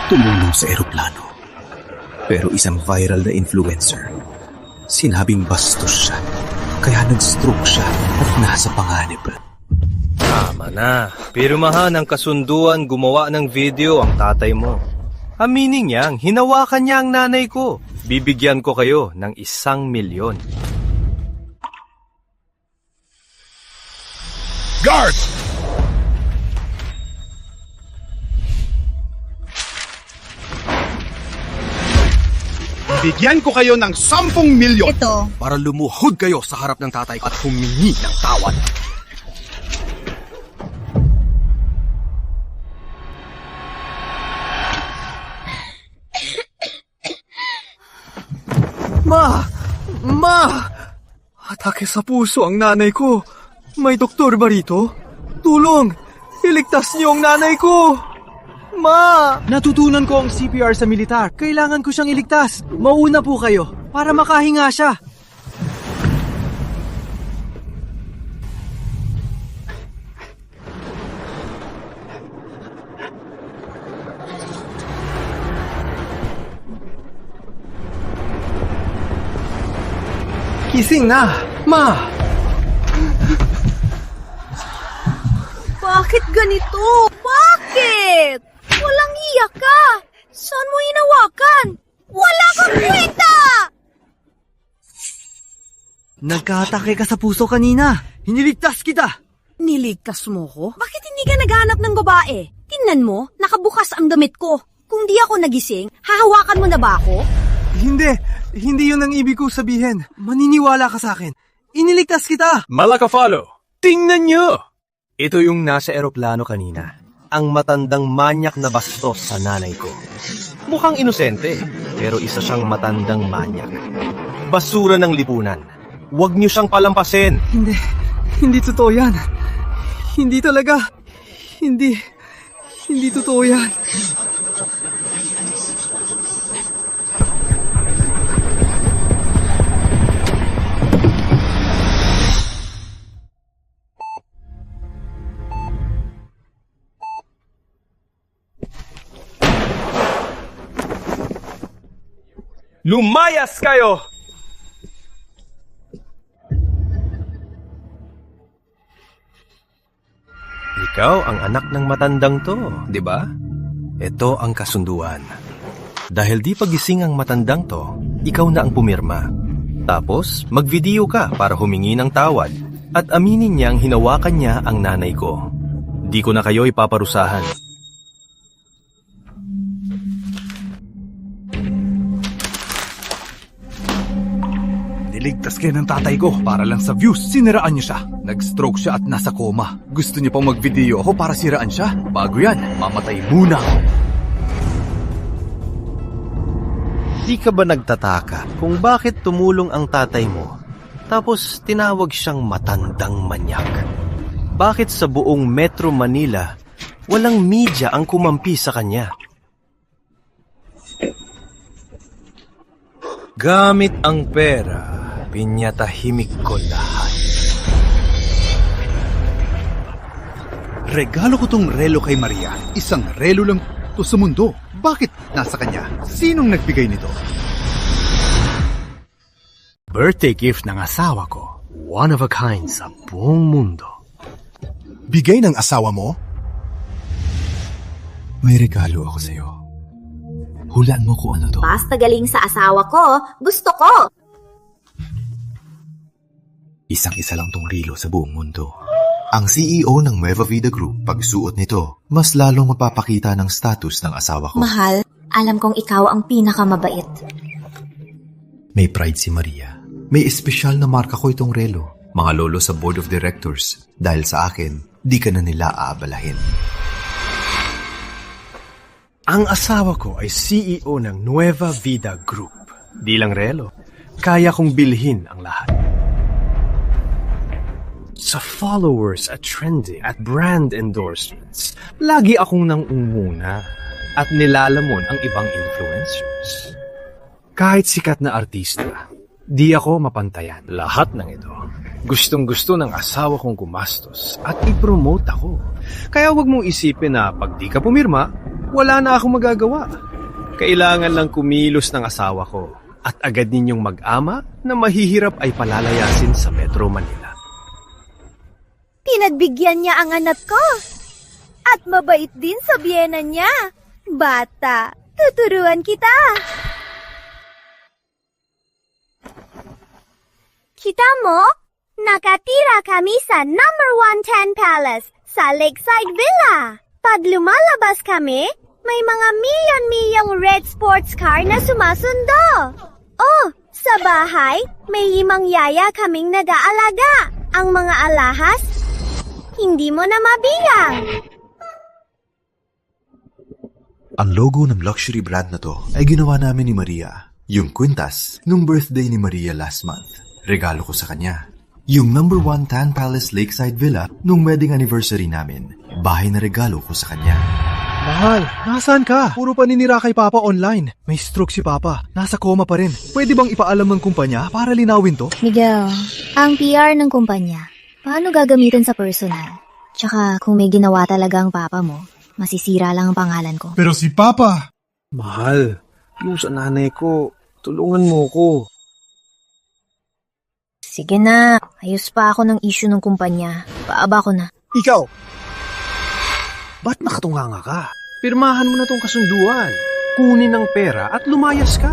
tumulong sa eroplano. Pero isang viral na influencer, sinabing bastos siya, kaya nag-stroke siya at nasa panganib. Tama na. Pirmahan ng kasunduan gumawa ng video ang tatay mo. Aminin niyang hinawakan niya ang nanay ko. Bibigyan ko kayo ng 1,000,000. Guard! Bigyan ko kayo ng 10,000,000 Ito. Para lumuhod kayo sa harap ng tatay ko at humingi ng tawad. Ma! Atake sa puso ang nanay ko. May doktor ba rito? Tulong! Iligtas niyo ang nanay ko! Ma! Natutunan ko ang CPR sa militar. Kailangan ko siyang iligtas. Mauna po kayo para makahinga siya. Gising na! Ma! Bakit ganito? Bakit? Walang iyak ka! Saan mo hinawakan? Wala kang kwenta! Nagkatake ka sa puso kanina. Hiniligtas kita. Niligtas mo ko? Bakit hindi ka naghanap ng babae? Tingnan mo, nakabukas ang damit ko. Kung di ako nagising, hahawakan mo na ba ako? Hindi yun ang ibig ko sabihin. Maniniwala ka sa akin. Iniligtas kita. Malakafalo, tingnan niyo! Ito yung nasa eroplano kanina. Ang matandang manyak na bastos sa nanay ko. Mukhang inosente, pero isa siyang matandang manyak. Basura ng lipunan. Huwag niyo siyang palampasin. Hindi totoo yan. Hindi talaga. Hindi totoo yan. Lumayas kayo! Ikaw ang anak ng matandang to, di ba? Ito ang kasunduan. Dahil di pagising ang matandang to, ikaw na ang pumirma. Tapos, magvideo ka para humingi ng tawad at aminin niyang hinawakan niya ang nanay ko. Di ko na kayo ipaparusahan. Niligtas kayo ng tatay ko para lang sa views. Siniraan niyo siya. Nag-stroke siya at nasa coma. Gusto niyo pang mag-video ako para siraan siya? Bago yan, mamatay muna ako. Di ka ba nagtataka kung bakit tumulong ang tatay mo tapos tinawag siyang matandang manyak? Bakit sa buong Metro Manila walang media ang kumampi sa kanya? Gamit ang pera, pinyatahimik ko lahat. Regalo ko tong relo kay Maria. Isang relo lang to sa mundo. Bakit nasa kanya? Sinong nagbigay nito? Birthday gift ng asawa ko. One of a kind sa buong mundo. Bigay ng asawa mo? May regalo ako sa'yo. Hulaan mo kung ano to. Basta galing sa asawa ko, gusto ko! Isang-isa lang tong relo sa buong mundo. Ang CEO ng Nueva Vida Group, pagsuot nito, mas lalong mapapakita ng status ng asawa ko. Mahal, alam kong ikaw ang pinakamabait. May pride si Maria. May espesyal na marka ko itong relo. Mga lolo sa board of directors. Dahil sa akin, di ka na nila aabalahin. Ang asawa ko ay CEO ng Nueva Vida Group. Di lang relo. Kaya kong bilhin ang lahat. Sa followers at trending at brand endorsements, lagi akong nangunguna at nilalamon ang ibang influencers. Kahit sikat na artista, di ako mapantayan. Lahat ng ito Gustong-gusto ng asawa kong gumastos at i-promote ako. Kaya wag mong isipin na pag di ka pumirma, wala na akong magagawa. Kailangan lang kumilos ng asawa ko at agad ninyong mag-ama na mahihirap ay palalayasin sa Metro Manila. Pinagbigyan niya ang anak ko. At mabait din sa biyena niya. Bata, tuturuan kita. Kita mo? Nakatira kami sa number 110 Palace sa Lakeside Villa. Pag lumalabas kami, may mga milyon-milyong red sports car na sumasundo. Oh, sa bahay, may 5 yaya kaming nag-aalaga. Ang mga alahas, hindi mo na mabilang. Ang logo ng luxury brand na to ay ginawa namin ni Maria. Yung kwintas nung birthday ni Maria last month. Regalo ko sa kanya. Yung number 1 Tan Palace Lakeside Villa nung wedding anniversary namin. Bahay na regalo ko sa kanya. Mahal, nasaan ka? Puro paninira kay Papa online. May stroke si Papa. Nasa coma pa rin. Pwede bang ipaalam ng kumpanya para linawin to? Miguel, ang PR ng kumpanya, paano gagamitin sa personal? Tsaka kung may ginawa talaga ang papa mo, masisira lang ang pangalan ko. Pero si Papa, Mahal, yung sa nanay ko, tulungan mo ko. Sige na, ayos pa ako ng issue ng kumpanya. Paaba ko na. Ikaw! Ba't nakatunganga ka? Pirmahan mo na tong kasunduan. Kunin ang pera at lumayas ka.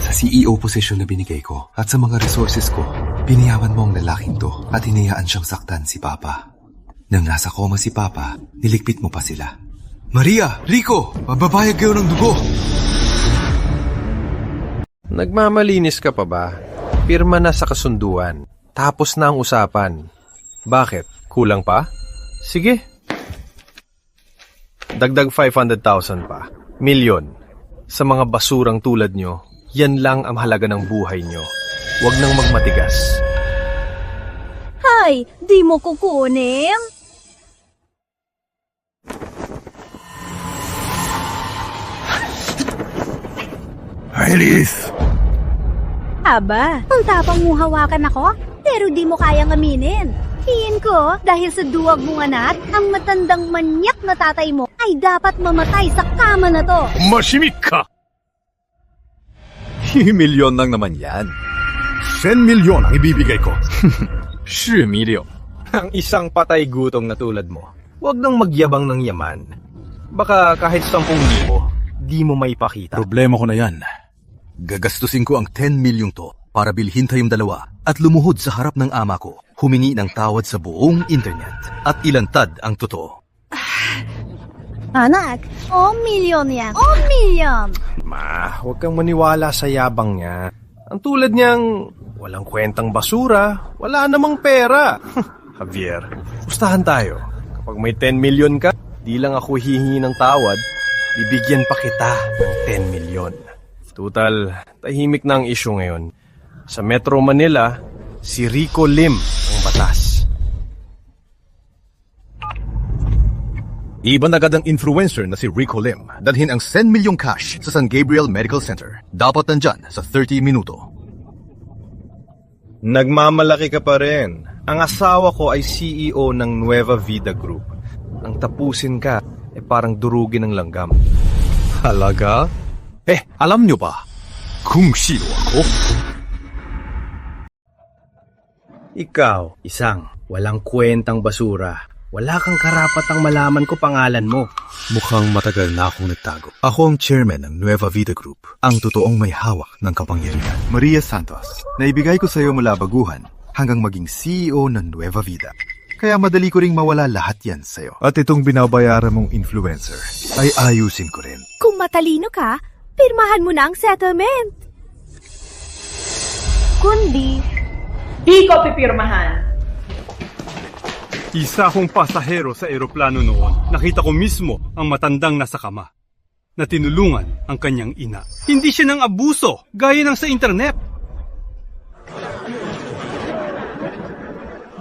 Sa CEO position na binigay ko at sa mga resources ko, piniyawan mo ang lalaking to at hinayaan siyang saktan si Papa. Nang nasa coma si Papa, niligpit mo pa sila. Maria! Rico! Mababayag kayo ng dugo! Nagmamalinis ka pa ba? Pirma na sa kasunduan. Tapos na ang usapan. Bakit? Kulang pa? Sige. Dagdag 500,000 pa. Milyon. Sa mga basurang tulad nyo, yan lang ang halaga ng buhay nyo. Huwag nang magmatigas. Hay, di mo kukunin? Iris! Aba, ang tapang mo hawakan ako, pero di mo kayang aminin. Tingin ko, dahil sa duwag mong anak, ang matandang manyak na tatay mo ay dapat mamatay sa kama na to. Masimik ka! Milyon lang naman yan. 10 milyon ang ibibigay ko. 10 milyon. Ang isang patay gutom na tulad mo, huwag nang magyabang ng yaman. Baka kahit 10,000, di mo maipakita. Problema ko na yan. Gagastusin ko ang 10 milyong to para bilhin tayong dalawa at lumuhod sa harap ng ama ko, humingi ng tawad sa buong internet at ilantad ang totoo. Anak, milyon yan. Milyon! Ma, huwag kang maniwala sa yabang niya. Ang tulad niyang walang kwentang basura, wala namang pera. Javier, pustahan tayo. Kapag may 10 milyon ka, di lang ako hihingi ng tawad, bibigyan pa kita ng 10 milyon. Tutal, tahimik na ang isyu ngayon. Sa Metro Manila, si Rico Lim ang batas. Iban agad ang influencer na si Rico Lim. Dalhin ang 10 milyong cash sa San Gabriel Medical Center. Dapat nandyan sa 30 minuto. Nagmamalaki ka pa rin. Ang asawa ko ay CEO ng Nueva Vida Group. Ang tapusin ka, parang durugin ng langgam. Halaga? Alam nyo ba kung sino ako? Ikaw, isang walang kwentang basura. Wala kang karapatang malaman ko pangalan mo. Mukhang matagal na akong nagtago. Ako ang chairman ng Nueva Vida Group, ang totoong may hawak ng kapangyarihan. Maria Santos, naibigay ko sa iyo mula baguhan hanggang maging CEO ng Nueva Vida. Kaya madali ko ring mawala lahat yan sa iyo. At itong binabayaran mong influencer ay ayusin ko rin. Kung matalino ka, pirmahan mo na ang settlement. Kundi, Di ko pipirmahan. Isa akong pasahero sa eroplano noon. Nakita ko mismo ang matandang nasa kama na tinulungan ang kanyang ina. Hindi siya ng abuso, gaya ng sa internet.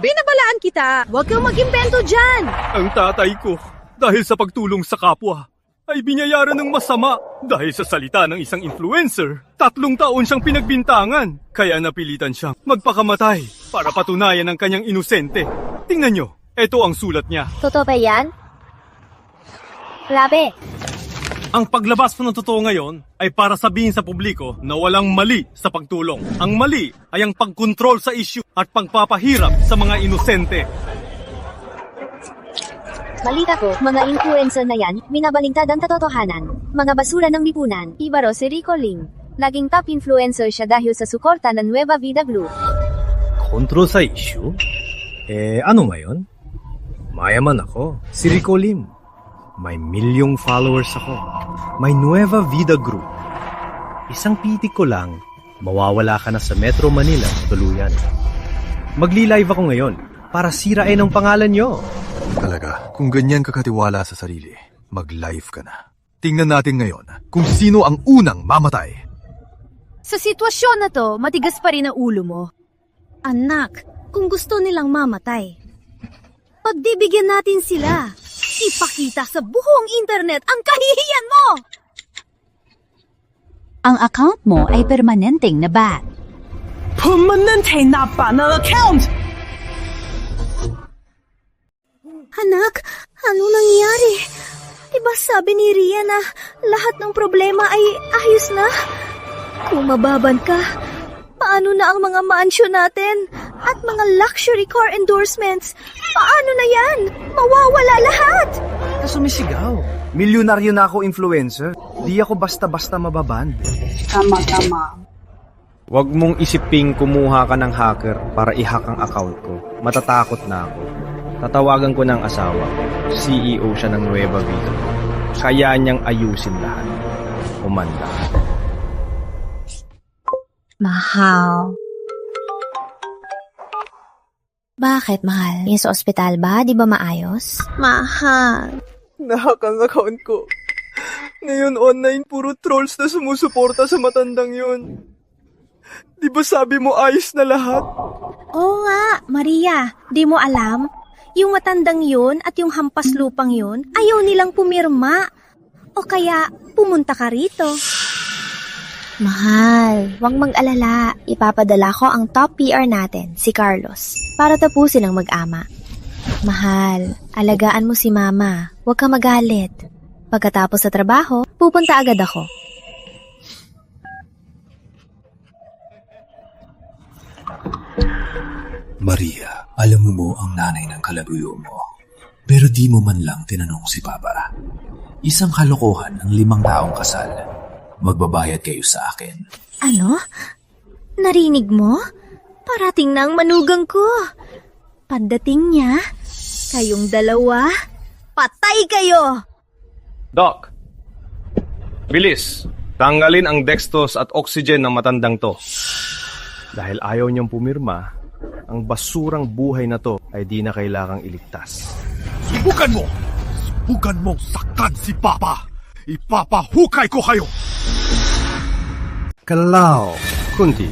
binabalaan kita. Huwag kang mag-imbento dyan. Ang tatay ko, dahil sa pagtulong sa kapwa, ay binayaran ng masama dahil sa salita ng isang influencer. 3 taon siyang pinagbintangan, kaya napilitan siyang magpakamatay. para patunayan ang kanyang inosente. Tingnan nyo, ito ang sulat niya. Totoo ba yan? Grabe. Ang paglabas po ng totoo ngayon ay para sabihin sa publiko na walang mali sa pagtulong. Ang mali ay ang pagkontrol sa issue at pagpapahirap sa mga inosente. Balita ko, mga influencer na yan, minabalingtad ang katotohanan. Mga basura ng lipunan. Iba raw si Rico Lim. Naging top influencer siya dahil sa suporta ng Nueva Vida Group. Kontrol sa issue? Ano ngayon? Mayaman ako. Si Rico Lim. May milyong followers ako. May Nueva Vida Group. Isang pitik ko lang, mawawala ka na sa Metro Manila tuluyan. Magli-live ako ngayon para sirain ang pangalan nyo. Talaga, kung ganyan ka katiwala sa sarili, mag-live ka na. Tingnan natin ngayon kung sino ang unang mamatay. Sa sitwasyon na to, matigas pa rin ang ulo mo. Anak, kung gusto nilang mamatay, pagbibigyan natin sila. Ipakita sa buong internet ang kahihiyan mo! Ang account mo ay permanenteng na ban. Permanente na ban ang account! Anak, ano nangyari? Diba sabi ni Ria na lahat ng problema ay ayos na? Kung mababan ka, paano na ang mga mansyon natin? At mga luxury car endorsements? Paano na yan? Mawawala lahat! Sumisigaw. Milyonaryo na ako influencer. Di ako basta-basta mababand. Tama. Huwag mong isiping kumuha ka ng hacker para i-hack ang account ko. Matatakot na ako. Tatawagan ko ng asawa. CEO siya ng Nueva Vida. Kaya niyang ayusin lahat. Umanda. Mahal. Bakit, mahal? Yung sa ospital ba? Di ba maayos? Mahal. Nahack ang account ko. Ngayon online, puro trolls na sumusuporta sa matandang yun. Di ba sabi mo ayos na lahat? Oo nga, Maria. Di mo alam? Yung matandang yun at yung hampas lupang yun, ayaw nilang pumirma. O kaya, pumunta ka rito. Mahal, huwag mag-alala. Ipapadala ko ang top PR natin, si Carlos, para tapusin ang mag-ama. Mahal, alagaan mo si Mama. Huwag ka magalit. Pagkatapos sa trabaho, pupunta agad ako. Maria, alam mo ang nanay ng kalabuyo mo. Pero di mo man lang tinanong si Papa. Isang kalokohan ang 5 taong kasal. Magbabayad kayo sa akin. Ano? Narinig mo? Parating na ang manugang ko. Pagdating niya, kayong dalawa, patay kayo! Doc! Bilis! Tanggalin ang dextrose at oxygen ng matandang to. Dahil ayaw niyang pumirma, ang basurang buhay na to ay di na kailangang iligtas. Subukan mo! Subukan mong saktan si Papa! Ipapahukay ko kayo! Kalao! Kundi,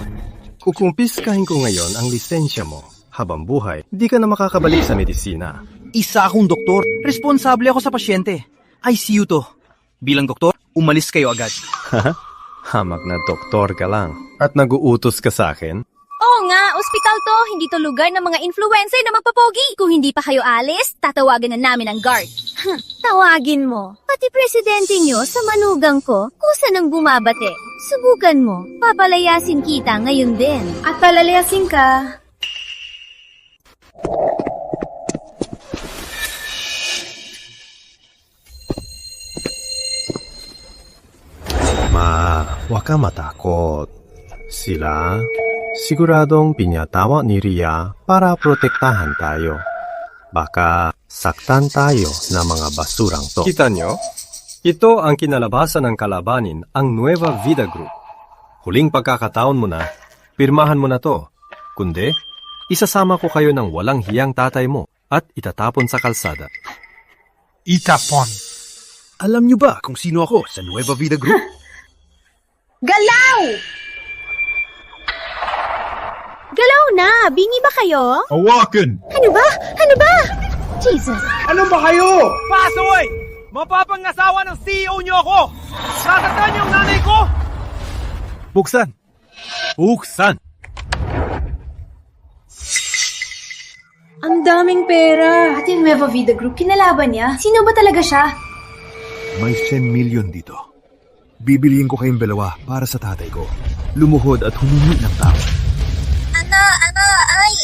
kukumpiskahin ko ngayon ang lisensya mo. Habang buhay, di ka na makakabalik sa medisina. Isa akong doktor. Responsable ako sa pasyente. ICU to. Bilang doktor, umalis kayo agad. Hamak na doktor ka lang. At nag-uutos ka sa akin? Oo nga, ospital to, hindi to lugar ng mga influencer na magpapogi. Kung hindi pa kayo alis, tatawagan na namin ang guard. Tawagin mo. Pati presidente nyo sa manugang ko, kusa nang bumabate. Subukan mo, papalayasin kita ngayon din. At palalayasin ka. Huwag ka matakot. Sila, siguradong pinyatawa ni Ria para protektahan tayo. Baka saktan tayo ng mga basurang to. Kita nyo? Ito ang kinalabasan ng kalabanin ang Nueva Vida Group. Huling pagkakataon mo na, pirmahan mo na to. Kundi, isasama ko kayo ng walang hiyang tatay mo at itatapon sa kalsada. Itapon! Alam nyo ba kung sino ako sa Nueva Vida Group? Galaw! Galaw na! Bingi ba kayo? Hawakan! Ano ba? Ano ba? Jesus! Ano ba kayo? Pasoy! Mapapangasawa ng CEO niyo ako! Sasaktan niyo ang nanay ko! Buksan! Buksan! Ang daming pera. At yung Nueva Vida Group, kinalaban niya. Sino ba talaga siya? May 10 milyon dito. Bibiliin ko kayong dalawa para sa tatay ko. Lumuhod at humingi ng tao. Ay!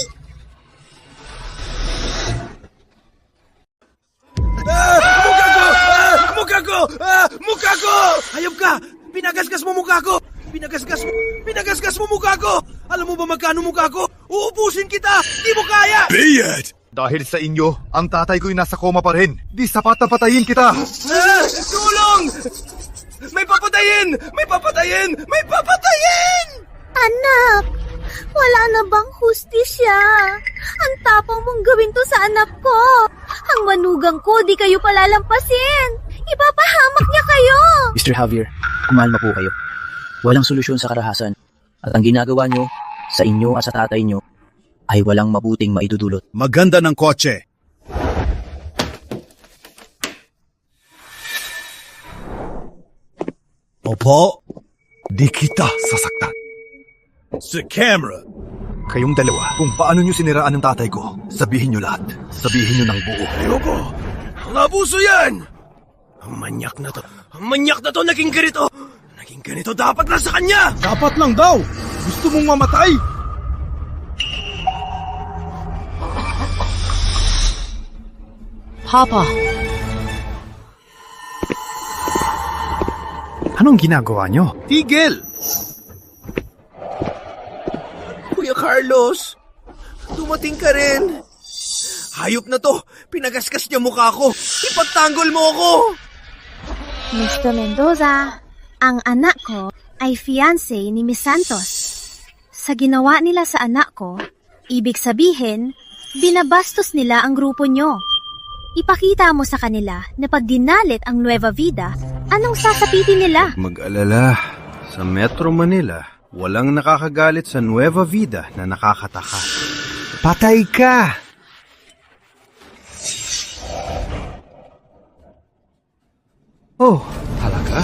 Mukha ko! Mukha ko! Hayop ka! Pinagasgas mo mukha ko! Pinagasgas mo mukha ko! Alam mo ba magkano mukha ko? Uubusin kita! Di mo kaya! Bayad! Dahil sa inyo, ang tatay ko'y nasa koma pa rin. Di sapat na patayin kita! Tulong! May papatayin! May papatayin! May papatayin! Anak! Wala na bang hustisya? Ang tapang mong gawin to sa anak ko. Ang manugang ko, di kayo palalampasin. Ipapahamak niya kayo. Mr. Javier, kumalma po kayo. Walang solusyon sa karahasan. At ang ginagawa nyo, sa inyo at sa tatay nyo, ay walang mabuting maidudulot. Maganda ng kotse. Opo, di kita sasaktan. Sa camera! Kayong dalawa, kung paano nyo siniraan ng tatay ko, sabihin nyo lahat. Sabihin nyo ng buo. Ayoko! Ang abuso yan! Ang manyak na to! Ang manyak na to naging ganito! Naging ganito dapat na sa kanya! Dapat lang daw! Gusto mong mamatay? Papa, Anong ginagawa nyo? Tigil! Kuya Carlos, dumating ka rin. Hayop na to, pinagaskas niya mukha ko. Ipagtanggol mo ako! Mr. Mendoza, ang anak ko ay fiancé ni Miss Santos. Sa ginawa nila sa anak ko, ibig sabihin, binabastos nila ang grupo nyo. Ipakita mo sa kanila na pag dinalit ang Nueva Vida, anong sasapitin nila? Mag-alala, sa Metro Manila, walang nakakagalit sa Nueva Vida na nakakataka. Patay ka! Oh, talaga?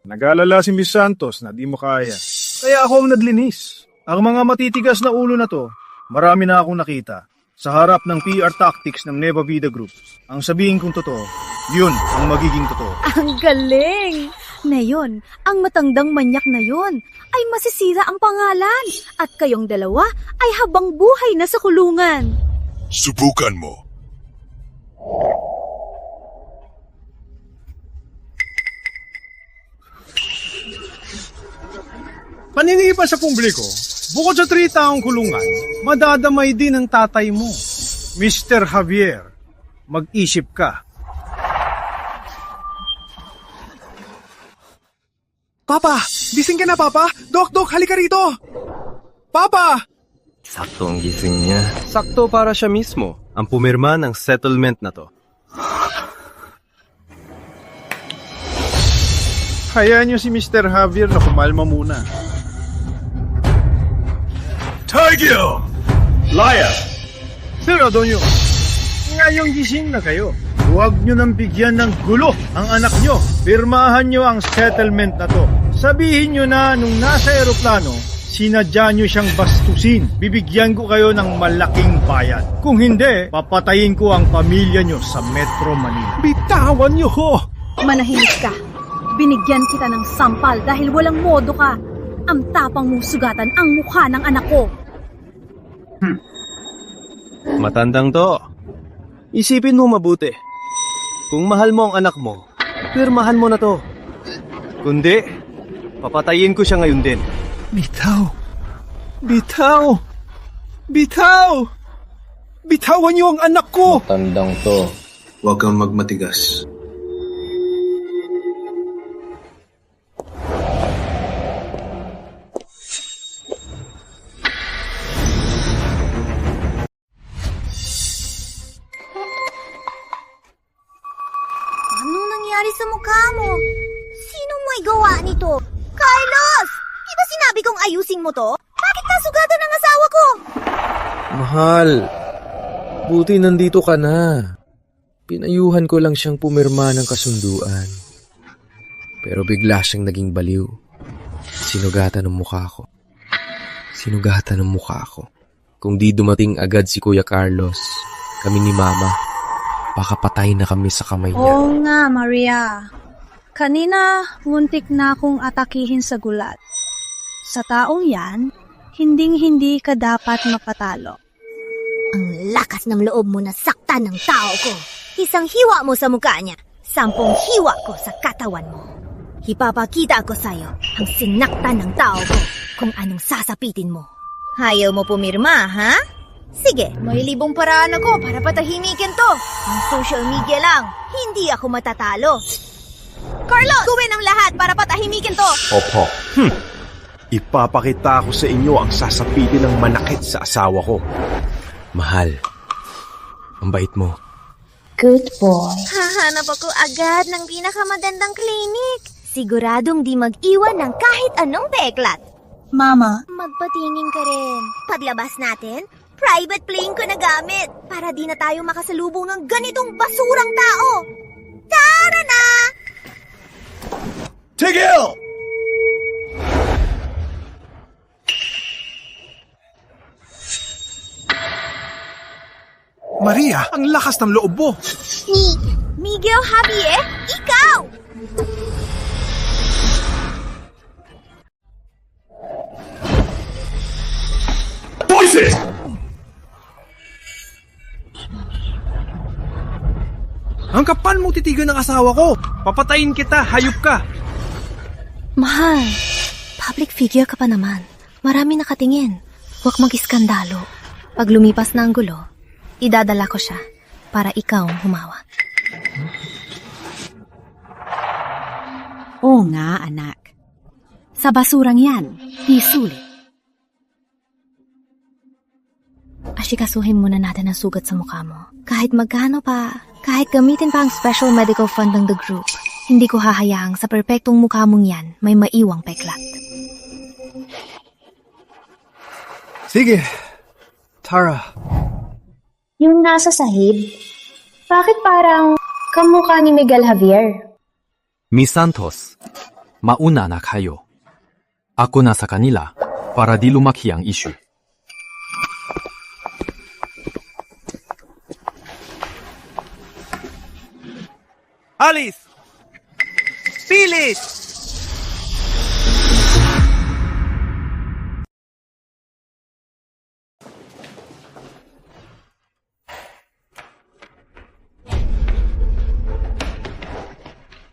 Nag-alala si Miss Santos na di mo kaya. Kaya ako ang naglinis. Ang mga matitigas na ulo na to, marami na akong nakita. Sa harap ng PR tactics ng Nueva Vida Group. Ang sabihin kong totoo, yun ang magiging totoo. Ang galing! Ngayon, ang matandang manyak na yon ay masisira ang pangalan at kayong dalawa ay habang buhay na sa kulungan. Subukan mo. Paninipa sa publiko, bukod sa 3 taong kulungan, madadamay din ang tatay mo. Mr. Javier, mag-isip ka. Papa! Gising ka na, Papa! Dok, halika rito! Papa! Sakto ang gising niya. Sakto para siya mismo, ang pumirma ng settlement na to. Hayaan niyo si Mr. Javier na kumalma muna. Tiger! Liar! Sir Adonio, ngayong gising na kayo. Huwag nyo nang bigyan ng gulo ang anak nyo. Pirmahan nyo ang settlement na to. Sabihin nyo na nung nasa eroplano, sinadya nyo siyang bastusin. Bibigyan ko kayo ng malaking bayad. Kung hindi, papatayin ko ang pamilya nyo sa Metro Manila. Bitawan nyo ho! Manahimik ka. Binigyan kita ng sampal dahil walang modo ka. Ang tapang mong sugatan ang mukha ng anak ko. Matandang to. Isipin mo mabuti. Kung mahal mo ang anak mo, pirmahan mo na to. Kundi, papatayin ko siya ngayon din. Bitaw! Bitawan niyo ang anak ko! Tandang to. Huwag kang magmatigas. Anong nangyari sa mukha mo? Sino may gawa nito? Carlos! Di ba sinabi kong ayusin mo to? Bakit nasugatan ang asawa ko? Mahal, buti nandito ka na. Pinayuhan ko lang siyang pumirma ng kasunduan. Pero bigla siyang naging baliw. Sinugatan ng mukha ko. Sinugatan ng mukha ko. Kung di dumating agad si Kuya Carlos, kami ni Mama, baka patay na kami sa kamay niya. Oo nga, Maria. Kanina, muntik na akong atakihin sa gulat. Sa taong yan, hinding-hindi ka dapat mapatalo. Ang lakas ng loob mo na saktan ng tao ko. Isang hiwa mo sa mukha niya, 10 hiwa ko sa katawan mo. Ipapakita ko sa'yo ang sinaktan ng tao ko kung anong sasapitin mo. Ayaw mo pumirma, ha? Sige, may libong paraan ako para patahimikin to. Ang social media lang, hindi ako matatalo. Carlos, gawin ang lahat para patahimikin to. Opo. Ipapakita ko sa inyo ang sasapitin ng manakit sa asawa ko. Mahal, ang bait mo. Good boy. Hahanap ako agad ng pinakamagandang klinik. Siguradong di mag-iwan ng kahit anong peklat. Mama, Magpatingin ka rin. Paglabas natin, private plane ko na gamit para di na tayo makasalubong ng ganitong basurang tao. Tara na! Tigil! Maria, ang lakas ng loob mo. Miguel Javier, ikaw! Voices! Ang kapal mo titigan ng asawa ko. Papatayin kita, hayop ka. Mahal, public figure ka pa naman. Marami nakatingin. Huwag mag-iskandalo. Pag lumipas na ang gulo, idadala ko siya para ikaw ang humawak. Oo nga, anak. Sa basurang yan, isulit. Asikasuhin muna natin ang sugat sa mukha mo. Kahit magkano pa, kahit gamitin pa ang special medical fund ng The Group, hindi ko hahayaang sa perpektong mukha mong yan may maiwang peklat. Sige, Tara. Yung nasa sahib, bakit parang kamukha ni Miguel Javier? Miss Santos, mauna na kayo. Ako na sa kanila para di lumaki ang issue. Alice! Pilis!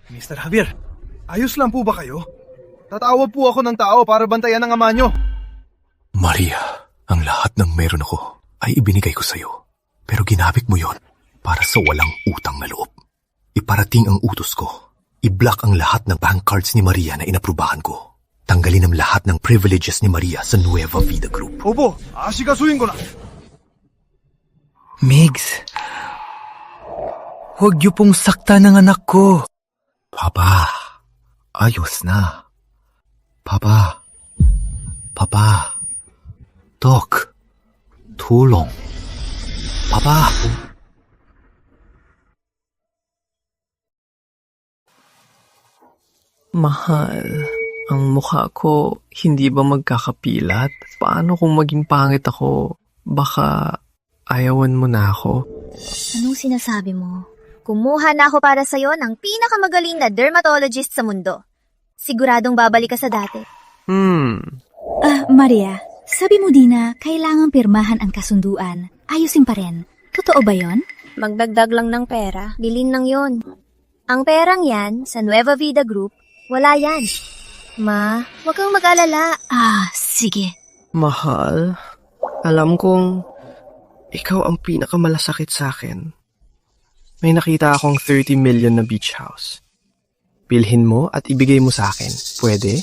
Mr. Javier, ayos lang po ba kayo? Tatawag po ako ng tao para bantayan ang ama nyo. Maria, ang lahat ng meron ako ay ibinigay ko sa'yo. Pero ginamit mo yon para sa walang utang na loob. Iparating ang utos ko. I-block ang lahat ng bank cards ni Maria na inaprubahan ko. Tanggalin ang lahat ng privileges ni Maria sa Nueva Vida Group. Opo, asikasuhin ko na. Migs, huwag niyo pong saktan ng anak ko. Papa, ayos na. Papa, Doc, tulong. Papa. Mahal, ang mukha ko hindi ba magkakapilat? Paano kung maging pangit ako? Baka ayawan mo na ako. Anong sinasabi mo? Kumuha na ako para sa'yo ng pinakamagaling na dermatologist sa mundo. Siguradong babalik ka sa dati. Maria, sabi mo din na kailangang pirmahan ang kasunduan. Ayusin pa rin. Totoo ba yon? Magdagdag lang ng pera, bilhin lang yon. Ang perang yan, sa Nueva Vida Group, wala yan. Ma, huwag kang mag-alala. Sige. Mahal, alam kong ikaw ang pinakamalasakit sa akin. May nakita akong 30 million na beach house. Bilhin mo at ibigay mo sa akin. Pwede?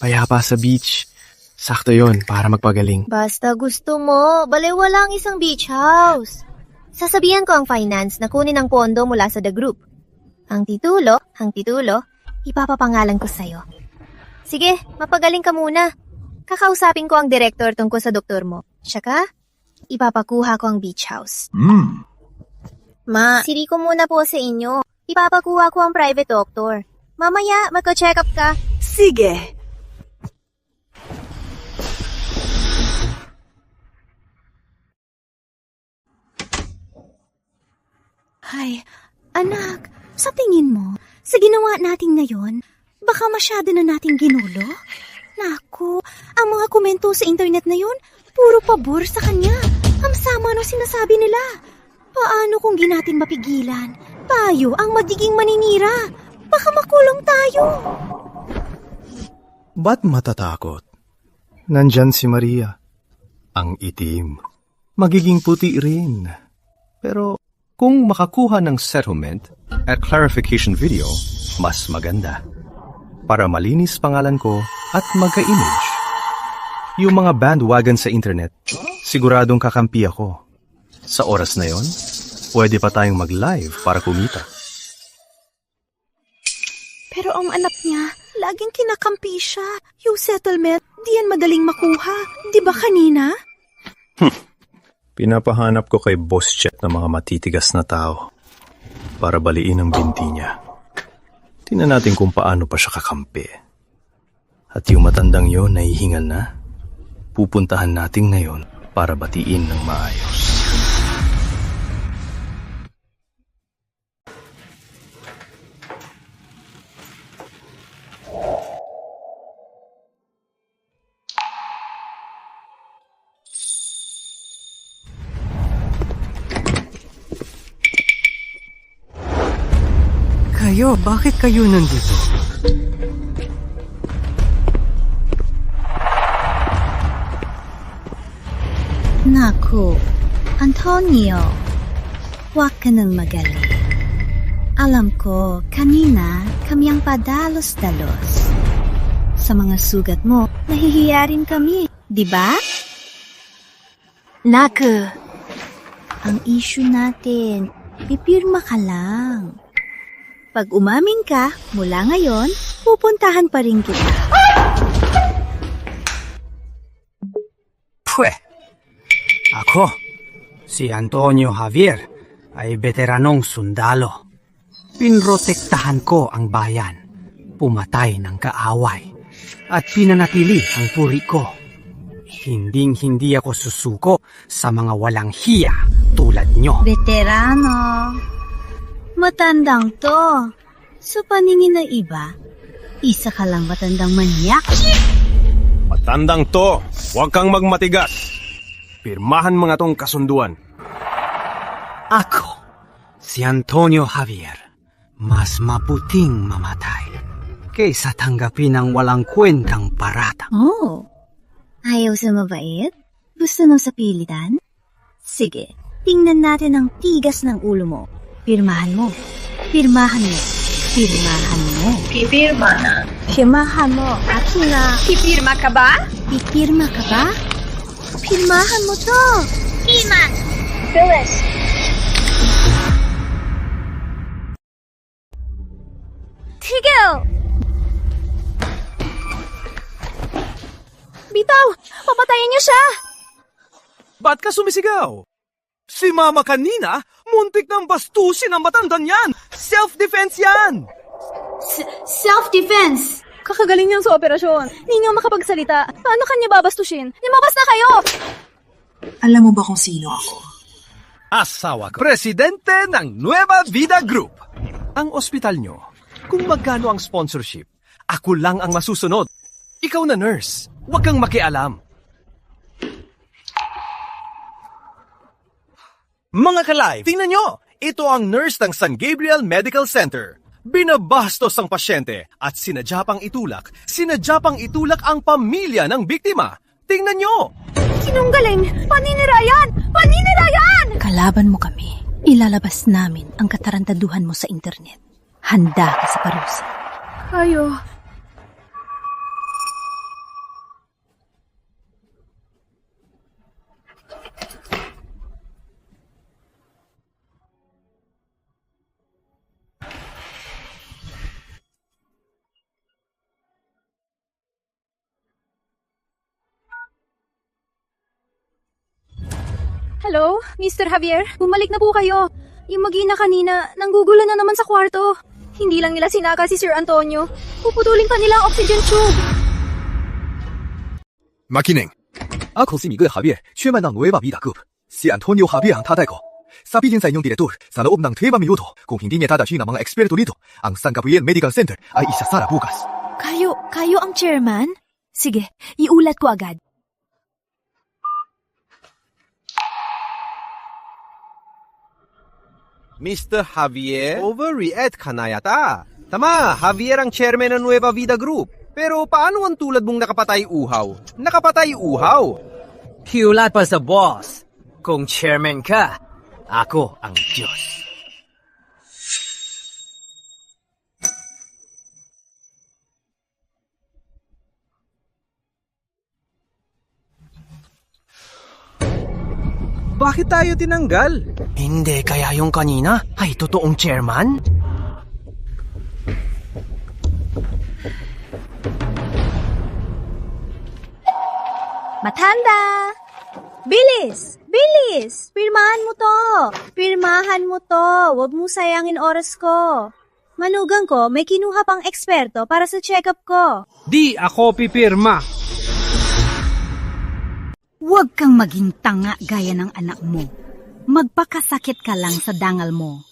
Payapa sa beach. Sakto yon para magpagaling. Basta gusto mo, baliwala ang isang beach house. Sasabihan ko ang finance na kunin ang pondo mula sa The Group. Ang titulo, ipapapangalan ko sa'yo. Sige, mapagaling ka muna. Kakausapin ko ang director tungkol sa doktor mo. Tsaka, ipapakuha ko ang beach house. Ma, siri ko muna po sa inyo. Ipapakuha ko ang private doctor. Mamaya, magko-check up ka. Sige. Ay, anak, sa tingin mo, sa ginawa natin ngayon, baka masyado na nating ginulo? Naku, ang mga komento sa internet na yun, puro pabor sa kanya. Ang sama no sinasabi nila. Paano kung di natin mapigilan? Tayo ang magiging maninira. Baka makulong tayo. Ba't matatakot? Nandyan si Maria. Ang itim. Magiging puti rin. Pero kung makakuha ng settlement at clarification video, mas maganda. Para malinis pangalan ko at magka-image. Yung mga bandwagon sa internet, siguradong kakampi ako. Sa oras na yon, pwede pa tayong mag-live para kumita. Pero ang anak niya, laging kinakampi siya. Yung settlement, di yan madaling makuha. Di ba kanina? Pinapahanap ko kay Boss Chet ng mga matitigas na tao para baliin ang binti niya. Tingnan natin kung paano pa siya kakampi. At yung matandang yon nahihingal na, pupuntahan natin ngayon para batiin ng maayos. Bakit kayo nandito? Naku, Antonio, huwag ka nang magaling. Alam ko, kanina kami ang padalos-dalos. Sa mga sugat mo, nahihiya rin kami, di ba? Naku, ang issue natin, pipirma ka lang. Pag umamin ka, mula ngayon, pupuntahan pa rin kita. Pwe! Ako, si Antonio Javier, ay veteranong sundalo. Pinrotektahan ko ang bayan, pumatay ng kaaway, at pinanatili ang puri ko. Hinding-hindi ako susuko sa mga walang hiya tulad nyo. Veterano, matandang to. Sa paningin ng iba, isa ka lang matandang manyak. Matandang to, huwag kang magmatigas. Pirmahan mga tong kasunduan. Ako, si Antonio Javier, mas mabuting mamatay kaysa tanggapin ang walang kwentang paratang. Oh, ayaw sa mabait? Gusto nang sa pilitan? Sige, tingnan natin ang tigas ng ulo mo. Pirmahan mo. Pirmahan mo. Pirmahan mo. Pipirma na. Pirmahan mo. Akin na. Pipirma ka ba? Pipirma ka ba? Pirmahan mo to. Pirma. Phyllis. Tigil! Bitaw! Papatayin niyo siya! Ba't ka sumisigaw? Si Mama kanina, muntik ng bastusin ang matandang yan! Self-defense yan! Self-defense! Kakagaling niyang sa operasyon. Hindi niyo makapagsalita. Paano kanya babastusin? Lumabas na kayo! Alam mo ba kung sino ako? Asawa ko. Presidente ng Nueva Vida Group. Ang ospital nyo, kung magkano ang sponsorship, ako lang ang masusunod. Ikaw na nurse, huwag kang makialam. Mga ka-live, tingnan nyo! Ito ang nurse ng San Gabriel Medical Center. Binabastos ang pasyente at sinadya pang itulak ang pamilya ng biktima. Tingnan nyo! Sinunggaling! Paninirayan! Paninirayan! Kalaban mo kami. Ilalabas namin ang katarantaduhan mo sa internet. Handa ka sa parusa. Kayo. Hello, Mr. Javier. Bumalik na po kayo. Yung mag-ina kanina, nanggugulo na naman sa kwarto. Hindi lang nila sinaka si Sir Antonio. Puputulin pa nila ang oxygen tube. Makining. Ako si Miguel Javier, 血脉到 Nueva Vida Group. Si Antonio Javier ang tatay ko. Sabihin sa inyong direktor, sa loob ng 3 minuto, kung hindi niya tadasin ang mga eksperto dito, ang San Gabriel Medical Center ay isasara bukas. Kayo ang chairman? Sige, iulat ko agad. Mr. Javier? Overreact ka na yata. Tama, Javier ang chairman ng Nueva Vida Group. Pero paano ang tulad mong nakapatay uhaw? Nakapatay uhaw! Iulat pa sa boss. Kung chairman ka, ako ang Diyos. Bakit tayo tinanggal? Hindi kaya yung kanina ay totoong chairman? Matanda! Bilis! Bilis! Pirmahan mo to! Pirmahan mo to! Huwag mo sayangin oras ko. Manugang ko, may kinuha pang eksperto para sa check-up ko. Di ako pipirma. Huwag kang maging tanga gaya ng anak mo. Magpakasakit ka lang sa dangal mo.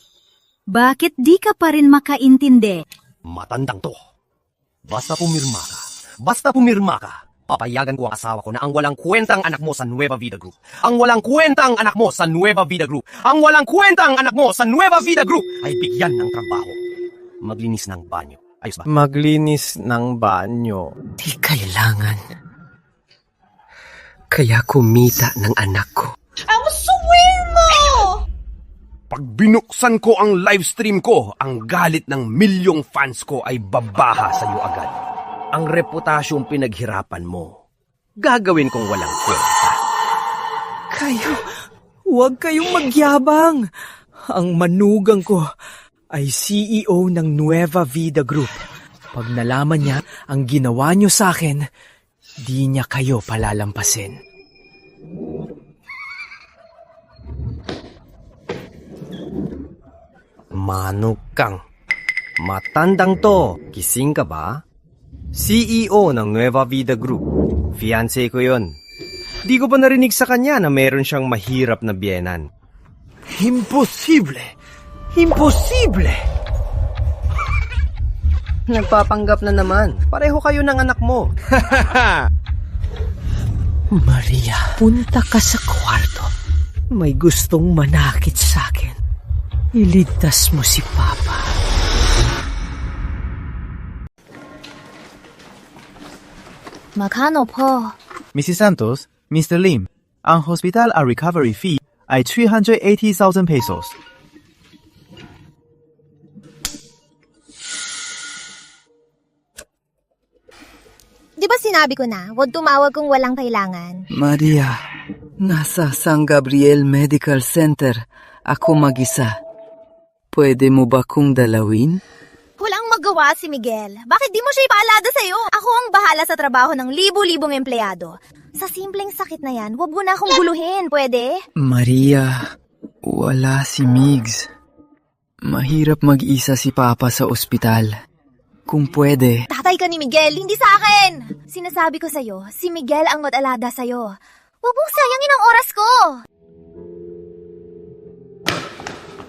Bakit di ka pa rin makaintindi? Matandang to. Basta pumirma ka. Papayagan ko ang asawa ko na ang walang kwentang anak mo sa Nueva Vida Group. Ang walang kwentang anak mo sa Nueva Vida Group. Ang walang kwentang anak mo sa Nueva Vida Group ay bigyan ng trabaho. Maglinis ng banyo. Ayos ba? Maglinis ng banyo. Di kailangan. Kaya kumita ng anak ko. Ang suwir mo! Pag binuksan ko ang livestream ko, ang galit ng milyong fans ko ay babaha sa iyo agad. Ang reputasyong pinaghirapan mo, gagawin kong walang kwenta. Huwag kayong magyabang. Ang manugang ko ay CEO ng Nueva Vida Group. Pag nalaman niya ang ginawa niyo sa akin, di niya kayo palalampasin. Manok kang. Matandang to. Kising ka ba? CEO ng Nueva Vida Group. Fiancé ko yon. Di ko pa narinig sa kanya na meron siyang mahirap na biyenan. Imposible! Imposible! Nagpapanggap na naman. Pareho kayo ng anak mo. Maria, punta ka sa kwarto. May gustong manakit sa akin. Iligtas mo si Papa. Magkano po? Mrs. Santos, Mr. Lim, ang hospital ang recovery fee ay 380,000 pesos. Di ba sinabi ko na, huwag tumawag kung walang kailangan? Maria, nasa San Gabriel Medical Center ako mag-isa. Pwede mo ba kong dalawin? Walang magawa si Miguel. Bakit di mo siya ipaalada sa'yo? Ako ang bahala sa trabaho ng libo-libong empleyado. Sa simpleng sakit na yan, huwag mo na akong guluhin, pwede? Maria, wala si Migs. Mahirap mag-isa si Papa sa ospital. Kung pwede. Tatay ka ni Miguel, hindi sa akin! Sinasabi ko sa'yo, si Miguel ang mag-alada sa'yo. Huwag mong sayangin ang oras ko!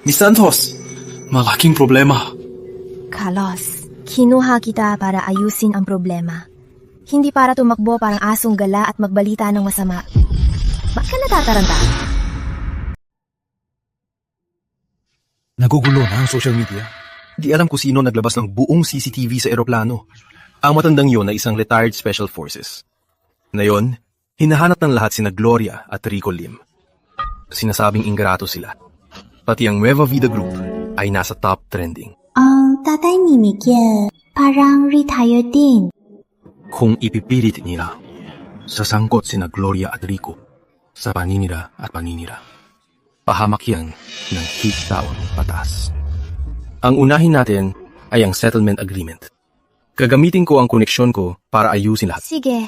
Miss Santos, malaking problema. Carlos, kinuha kita para ayusin ang problema. Hindi para tumakbo parang asong gala at magbalita ng masama. Bakit ka natataranta? Nagugulo na ang social media. Di alam kung sino naglabas ng buong CCTV sa eroplano. Ang matandang yon ay isang retired special forces. Ngayon, hinahanap ng lahat sina Gloria at Rico Lim. Sinasabing ingrato sila. Pati ang Nueva Vida Group ay nasa top trending. Ang tatay ni Miguel parang retired din. Kung ipipilit nila, sasangkot sina Gloria at Rico sa paninira at paninira. Pahamak yan ng higtaon patas. Ang unahin natin ay ang settlement agreement. Gagamitin ko ang koneksyon ko para ayusin lahat. Sige,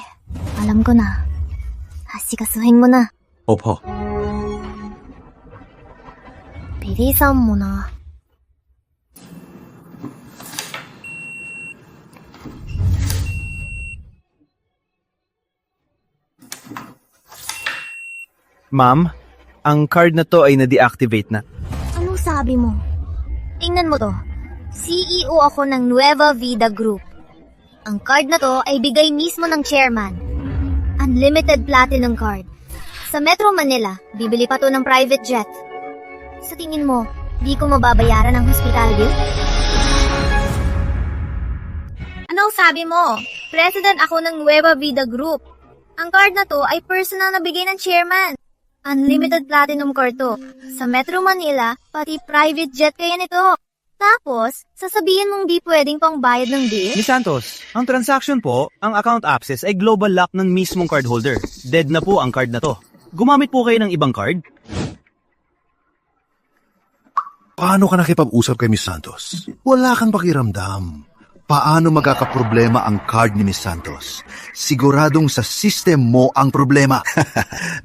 alam ko na. Asikasuhin mo na. Opo. Bilisan mo na. Ma'am, Ang card na to ay na-deactivate na. Anong sabi mo? Tingnan mo to. CEO ako ng Nueva Vida Group. Ang card na to ay bigay mismo ng chairman. Unlimited platinum card. Sa Metro Manila, bibili pa to ng private jet. Sa tingin mo, di ko mababayaran ang hospital bill? Anong sabi mo? President ako ng Nueva Vida Group. Ang card na to ay personal na bigay ng chairman. Unlimited platinum card to. Sa Metro Manila, pati private jet kaya nito. Tapos, sasabihin mong di pwedeng pang bayad ng bill? Miss Santos, ang transaction po, ang account access ay global lock ng mismong cardholder. Dead na po ang card na to. Gumamit po kayo ng ibang card? Paano ka nakipag-usap kay Miss Santos? Wala kang pakiramdam. Paano magkakaproblema ang card ni Miss Santos? Siguradong sa system mo ang problema.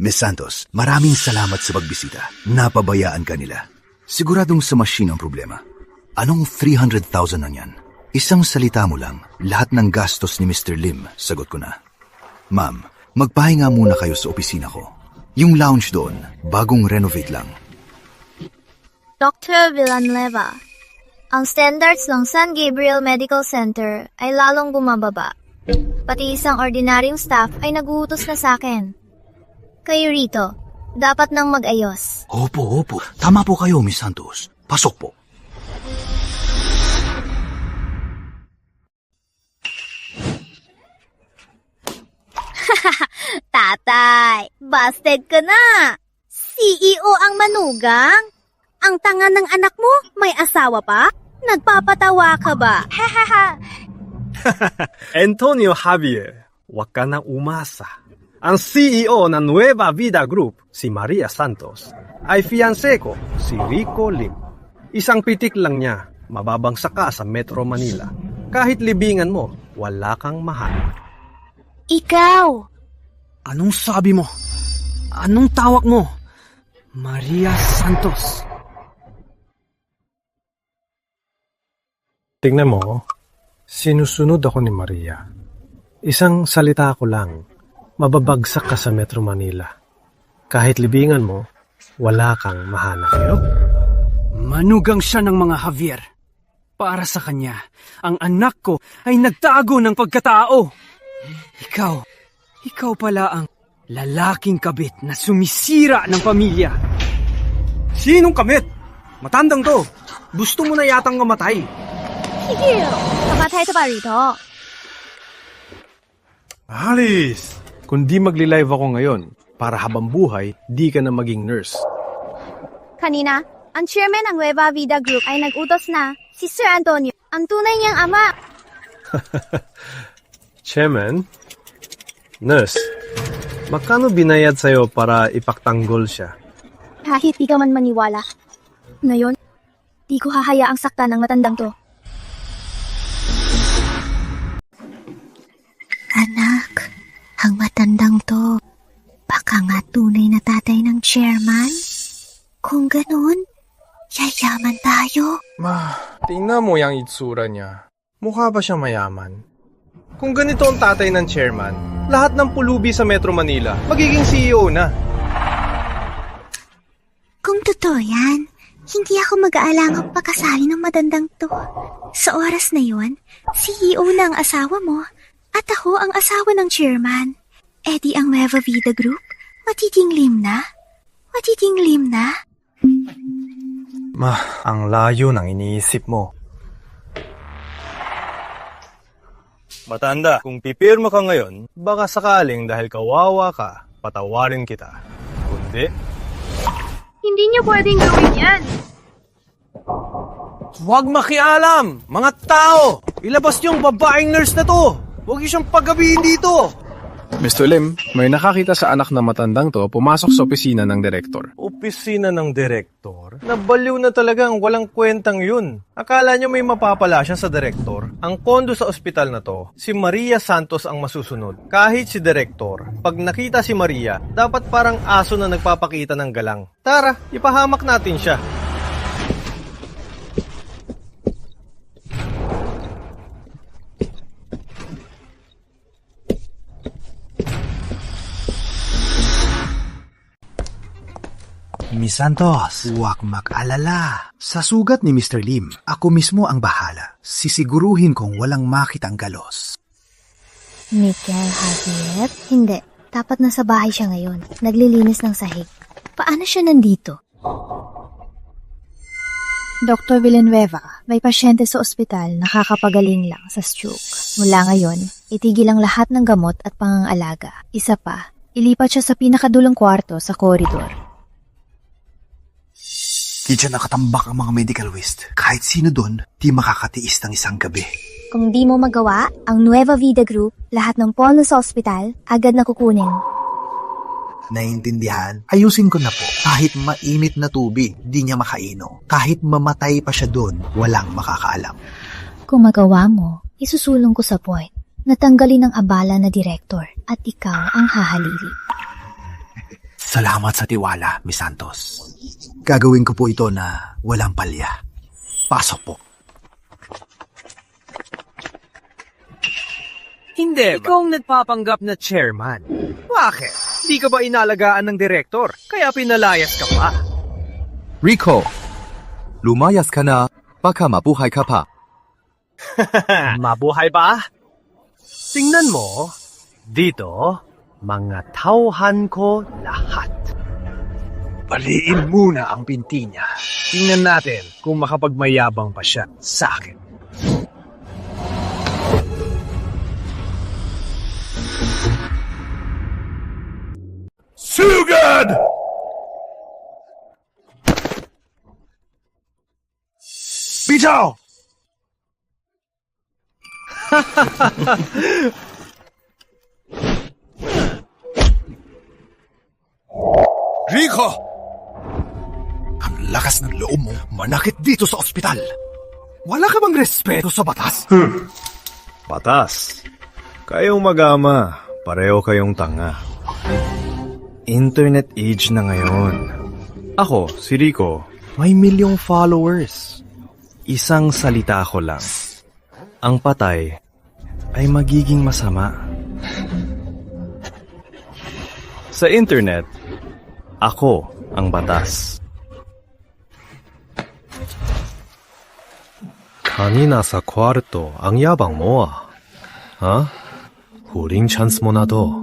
Miss Santos, maraming salamat sa pagbisita. Napabayaan ka nila. Siguradong sa machine ang problema. Anong 300,000 na yan? Isang salita mo lang, lahat ng gastos ni Mr. Lim, sagot ko na. Ma'am, magpahinga muna kayo sa opisina ko. Yung lounge doon, bagong renovate lang. Dr. Villanueva, ang standards ng San Gabriel Medical Center ay lalong bumababa. Pati isang ordinaryong staff ay naguutos na sa akin. Kayo rito, dapat nang mag-ayos. Opo. Tama po kayo, Miss Santos. Pasok po. Tatay, busted ka na. CEO ang manugang. Ang tanga ng anak mo, may asawa pa? Nagpapatawa ka ba? Antonio Javier, wag ka nang umasa. Ang CEO ng Nueva Vida Group, si Maria Santos, ay fiancé ko, si Rico Lim. Isang pitik lang niya, mababangsa ka sa Metro Manila. Kahit libingan mo, wala kang mahal. Ikaw! Anong sabi mo? Anong tawag mo? Maria Santos. Tingnan mo, sinusunod ako ni Maria. Isang salita ko lang, mababagsak ka sa Metro Manila. Kahit libingan mo, wala kang mahanap. Manugang siya ng mga Javier. Para sa kanya, ang anak ko ay nagtago ng pagkatao. Ikaw pala ang lalaking kabit na sumisira ng pamilya. Sinong kabit? Matandang to. Gusto mo na yatang mamatay. Higil! Kapatay ka ba rito? Alice! Kung di magli-live ako ngayon, para habang buhay, di ka na maging nurse. Kanina, ang chairman ng Nueva Vida Group ay nag-utos na si Sir Antonio, ang tunay niyang ama. Chairman? Nurse, magkano binayad sa'yo para ipaktanggol siya? Kahit di ka man maniwala. Ngayon, di ko hahayaang sakta ng matandang to. Anak, ang matandang to, baka nga tunay na tatay ng chairman? Kung ganun, yayaman tayo. Ma, tingnan mo yung itsura niya. Mukha ba siya mayaman? Kung ganito ang tatay ng chairman, lahat ng pulubi sa Metro Manila, magiging CEO na. Kung totoo yan, hindi ako mag-aalangang pagkasali ng matandang to. Sa oras na yon, CEO na ang asawa mo, at ako ang asawa ng chairman. E di ang Nueva Vida Group, matiting lim na? Ma, ang layo ng iniisip mo. Matanda, kung pipirma ka ngayon, baka sakaling dahil kawawa ka, patawarin kita. Kundi, Hindi niyo pwedeng gawin yan. huwag makialam! Mga tao! Ilabas niyo ang babaeng nurse na to! Huwag niyo siyang paggabihin dito! Mr. Lim, may nakakita sa anak na matandang to pumasok sa opisina ng direktor. Opisina ng direktor? Nabaliw na talaga ang walang kwentang yun. Akala nyo may mapapala siya sa direktor? Ang kondo sa ospital na to, si Maria Santos ang masusunod. Kahit si direktor, pag nakita si Maria, dapat parang aso na nagpapakita ng galang. Tara, ipahamak natin siya. Miss Santos. Huwag mag-alala. Sa sugat ni Mr. Lim, ako mismo ang bahala. Sisiguruhin kong walang makitang galos. Miguel Javier? Hindi. Dapat nasa bahay siya ngayon. Naglilinis ng sahig. Paano siya nandito? Dr. Villanueva, may pasyente sa ospital nakakapagaling lang sa stroke. Mula ngayon, itigil ang lahat ng gamot at pangangalaga. Isa pa, ilipat siya sa pinakadulang kwarto sa koridor. Di dyan nakatambak ang mga medical waste. Kahit sino doon, di makakatiis ng isang gabi. Kung di mo magawa, ang Nueva Vida Group, lahat ng polo sa ospital, agad na kukunin. Naintindihan? Ayusin ko na po. Kahit mainit na tubig, di niya makainom. Kahit mamatay pa siya doon, walang makakaalam. Kung magawa mo, isusulong ko sa point. Natanggalin ang abala na direktor at ikaw ang hahalili. Salamat sa tiwala, Miss Santos. Gagawin ko po ito na walang palya. Pasok po. Hindi ba? Ikaw ang nagpapanggap na chairman. Bakit? Di ka ba inalagaan ng direktor? Kaya pinalayas ka pa. Rico, lumayas ka na, baka mabuhay ka pa. Mabuhay ba? Tingnan mo, dito, mga tauhan ko lahat. Baliin muna ang binti niya. Tingnan natin kung makapagmayabang pa siya sa akin. Sugad! Bitaw! Rico! Ang lakas ng loob mo manakit dito sa ospital. Wala ka bang respeto sa batas? Batas. Kayong mag-ama, pareho kayong tanga. Internet age na ngayon. Ako, si Rico, may milyong followers. Isang salita ko lang. Ang patay ay magiging masama. Sa internet, ako ang batas. Kanina sa kwarto, ang yabang mo ah. Ha? Huling chance mo na to.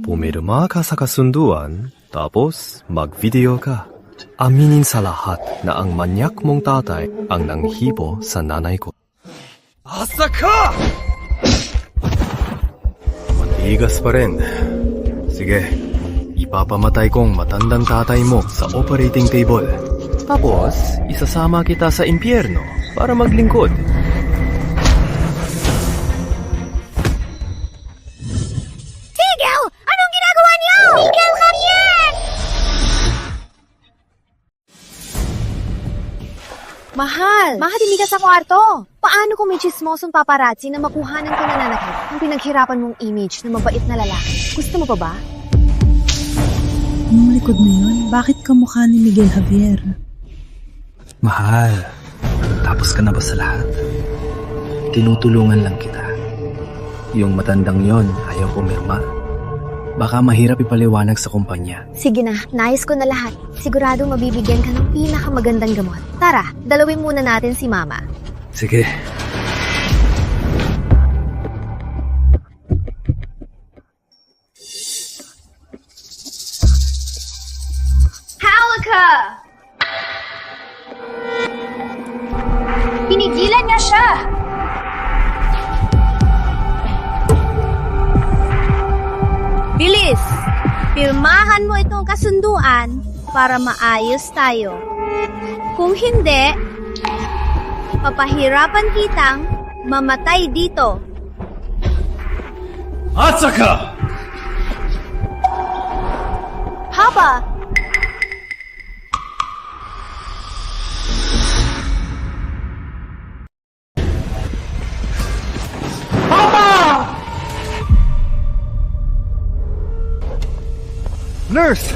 Pumirma ka sa kasunduan, tapos mag-video ka. Aminin sa lahat na ang manyak mong tatay ang nanghipo sa nanay ko. Asa ka! Matigas pa rin. Sige, ipapamatay kong matandang tatay mo sa operating table. Tapos, isasama kita sa impyerno para maglingkod. Tigil! Anong ginagawa niyo? Miguel Javier! Mahal! Mahal, ka sa kwarto! Paano kung may chismosong paparazzi na makuhanan ka nananakit ang pinaghirapan mong image na mabait na lalaki? Gusto mo pa ba? Anong likod na yun? Bakit kamukha ni Miguel Javier? Mahal, tapos ka na ba sa lahat? Tinutulungan lang kita. Yung matandang yon ayaw pumirma. Baka mahirap ipaliwanag sa kumpanya. Sige na, nais ko na lahat. Sigurado mabibigyan ka ng pinakamagandang gamot. Tara, dalawin muna natin si Mama. Sige. Halika! Pinigilan niya siya! Bilis! Pirmahan mo itong kasunduan para maayos tayo. Kung hindi, papahirapan kitang mamatay dito. Atsaka! Haba! Nurse!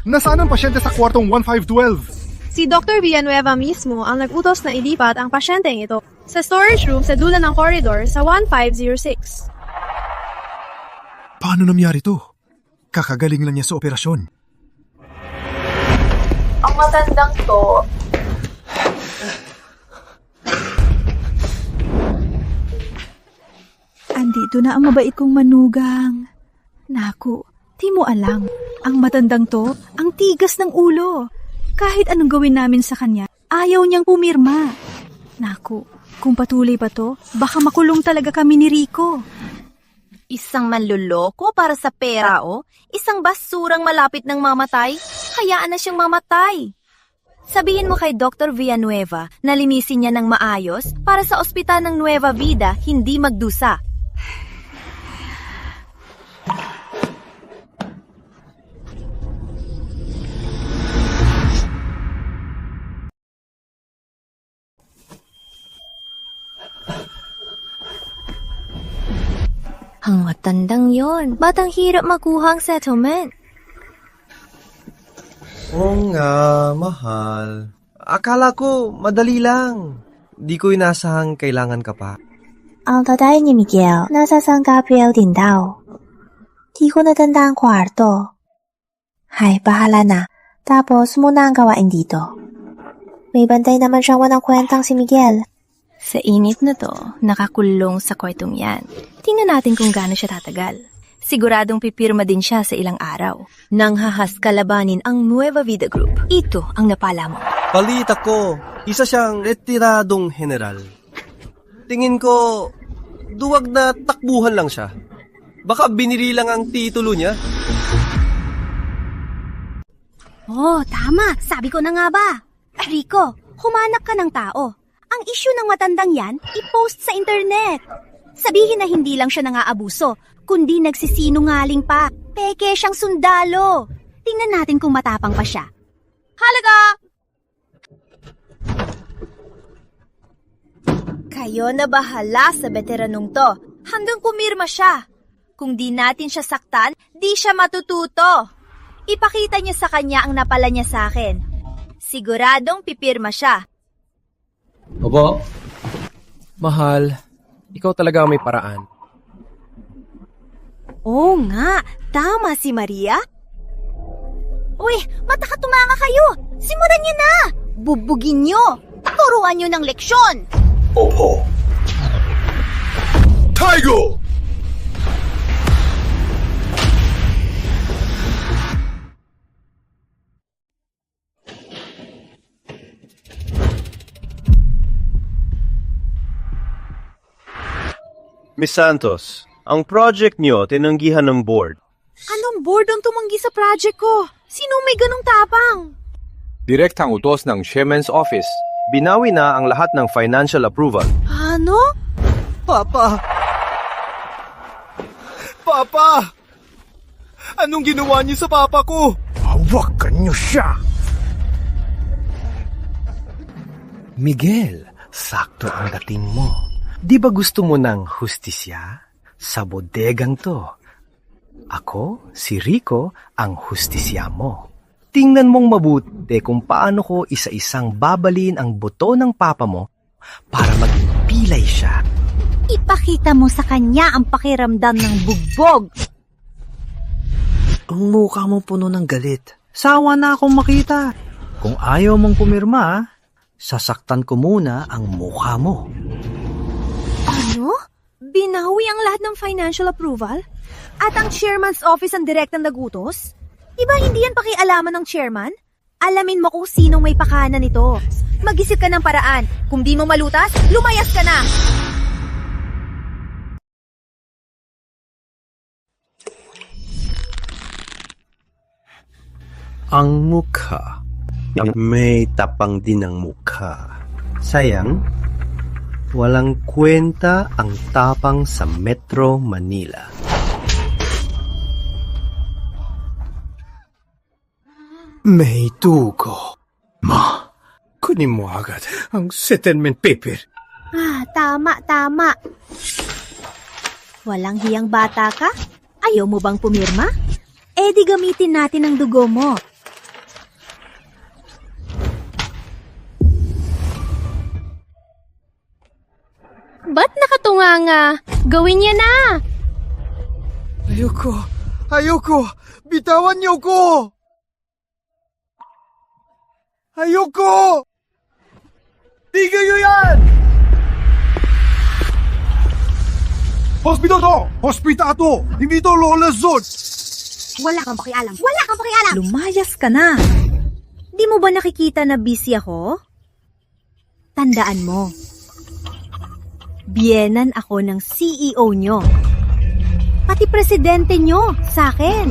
Nasaan ang pasyente sa kwartong 1512? Si Dr. Villanueva mismo ang nag-utos na ilipat ang pasyenteng ito sa storage room sa dulo ng corridor sa 1506. Paano nangyari to? Kakagaling lang niya sa operasyon. Ang matandang to. Andito na ang mabait kong manugang. Naku, di mo alam. Ang matandang to, ang tigas ng ulo. Kahit anong gawin namin sa kanya, ayaw niyang pumirma. Naku, kung patuloy pa to, baka makulong talaga kami ni Rico. Isang manluloko para sa pera, oh. Isang basurang malapit ng mamatay. Hayaan na siyang mamatay. Sabihin mo kay Dr. Villanueva na linisin niya ng maayos para sa ospital ng Nueva Vida hindi magdusa. Ang matandang yon, ba't ang hirap makuha ang settlement? Oo nga, mahal. Akala ko, madali lang. Di ko inasahang kailangan ka pa. Ang tatay ni Miguel, nasa San Gabriel din daw. Di ko natanda ang kwarto. Hay, bahala na. Tapos, muna ang gawain dito. May bantay naman siyang walang kwentang si Miguel. Sa init na to, nakakulong sa kwartong yan. Tingnan natin kung gaano siya tatagal. Siguradong pipirma din siya sa ilang araw. Nang hahas kalabanin ang Nueva Vida Group. Ito ang napala mo. Balita ko, isa siyang retiradong general. Tingin ko, duwag na takbuhan lang siya. Baka binili lang ang titulo niya. Oh, tama. Sabi ko na nga ba. Rico, humanap ka ng tao. Ang issue ng matandang yan, i-post sa internet. Sabihin na hindi lang siya nang-aabuso, kundi nagsisinungaling pa. Peke siyang sundalo. Tingnan natin kung matapang pa siya. Halaga! Kayo na bahala sa veteranong to hanggang pumirma siya. Kung di natin siya saktan, di siya matututo. Ipakita niya sa kanya ang napala niya sa akin. Siguradong pipirma siya. Opo. Mahal, ikaw talaga ang may paraan. Oo nga, tama si Maria. Uy, matakatumanga kayo! Simulan niyo na! Bubugin niyo! Turuan niyo ng leksyon! Opo. Tiger! Miss Santos, ang project niyo tinanggihan ng board. Anong board ang tumanggi sa project ko? Sino may ganong tapang? Direktang utos ng Chairman's Office. Binawi na ang lahat ng financial approval. Ano? Papa! Papa! Anong ginawa niyo sa papa ko? Hawakan niyo siya! Miguel, sakto ang dating mo. Di ba gusto mo ng hustisya? Sa bodegang to. Ako, si Rico, ang hustisya mo. Tingnan mong mabuti kung paano ko isa-isang babalin ang buto ng papa mo para maging pilay siya. Ipakita mo sa kanya ang pakiramdam ng bugbog. Ang mukha mo puno ng galit. Sawa na akong makita. Kung ayaw mong pumirma, sasaktan ko muna ang mukha mo. Ano? Binawi ang lahat ng financial approval? At ang chairman's office ang direktang nagutos? Diba hindi yan pakialaman ng chairman? Alamin mo kung sinong may pakana nito. Mag-isip ka ng paraan. Kung di mo malutas, lumayas ka na! Ang mukha. May tapang din ang mukha. Sayang, walang kwenta ang tapang sa Metro Manila. May dugo. Ma, kunin mo agad ang settlement paper. Tama. Walang hiyang bata ka? Ayaw mo bang pumirma? Eh di gamitin natin ang dugo mo. Ba't nakatunganga? Gawin niya na! Ayoko! Bitawan niyo ko! Ayoko! Tigil nyo yan! Hospital to! Hospital to! Hindi to Lola Zone! Wala kang pakialam! Wala kang pakialam! Lumayas ka na! Di mo ba nakikita na busy ako? Tandaan mo, biyenan ako ng CEO nyo. Pati presidente nyo sa akin.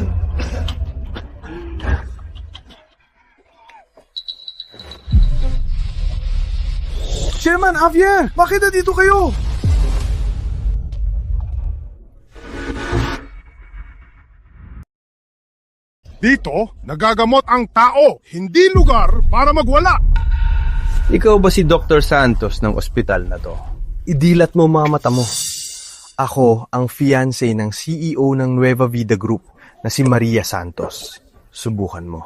Chairman Javier! Bakit nandito kayo? Dito, nagagamot ang tao, hindi lugar para magwala. Ikaw ba si Dr. Santos ng ospital na to? Idilat mo mga mata mo. Ako ang fiancé ng CEO ng Nueva Vida Group na si Maria Santos. Subukan mo.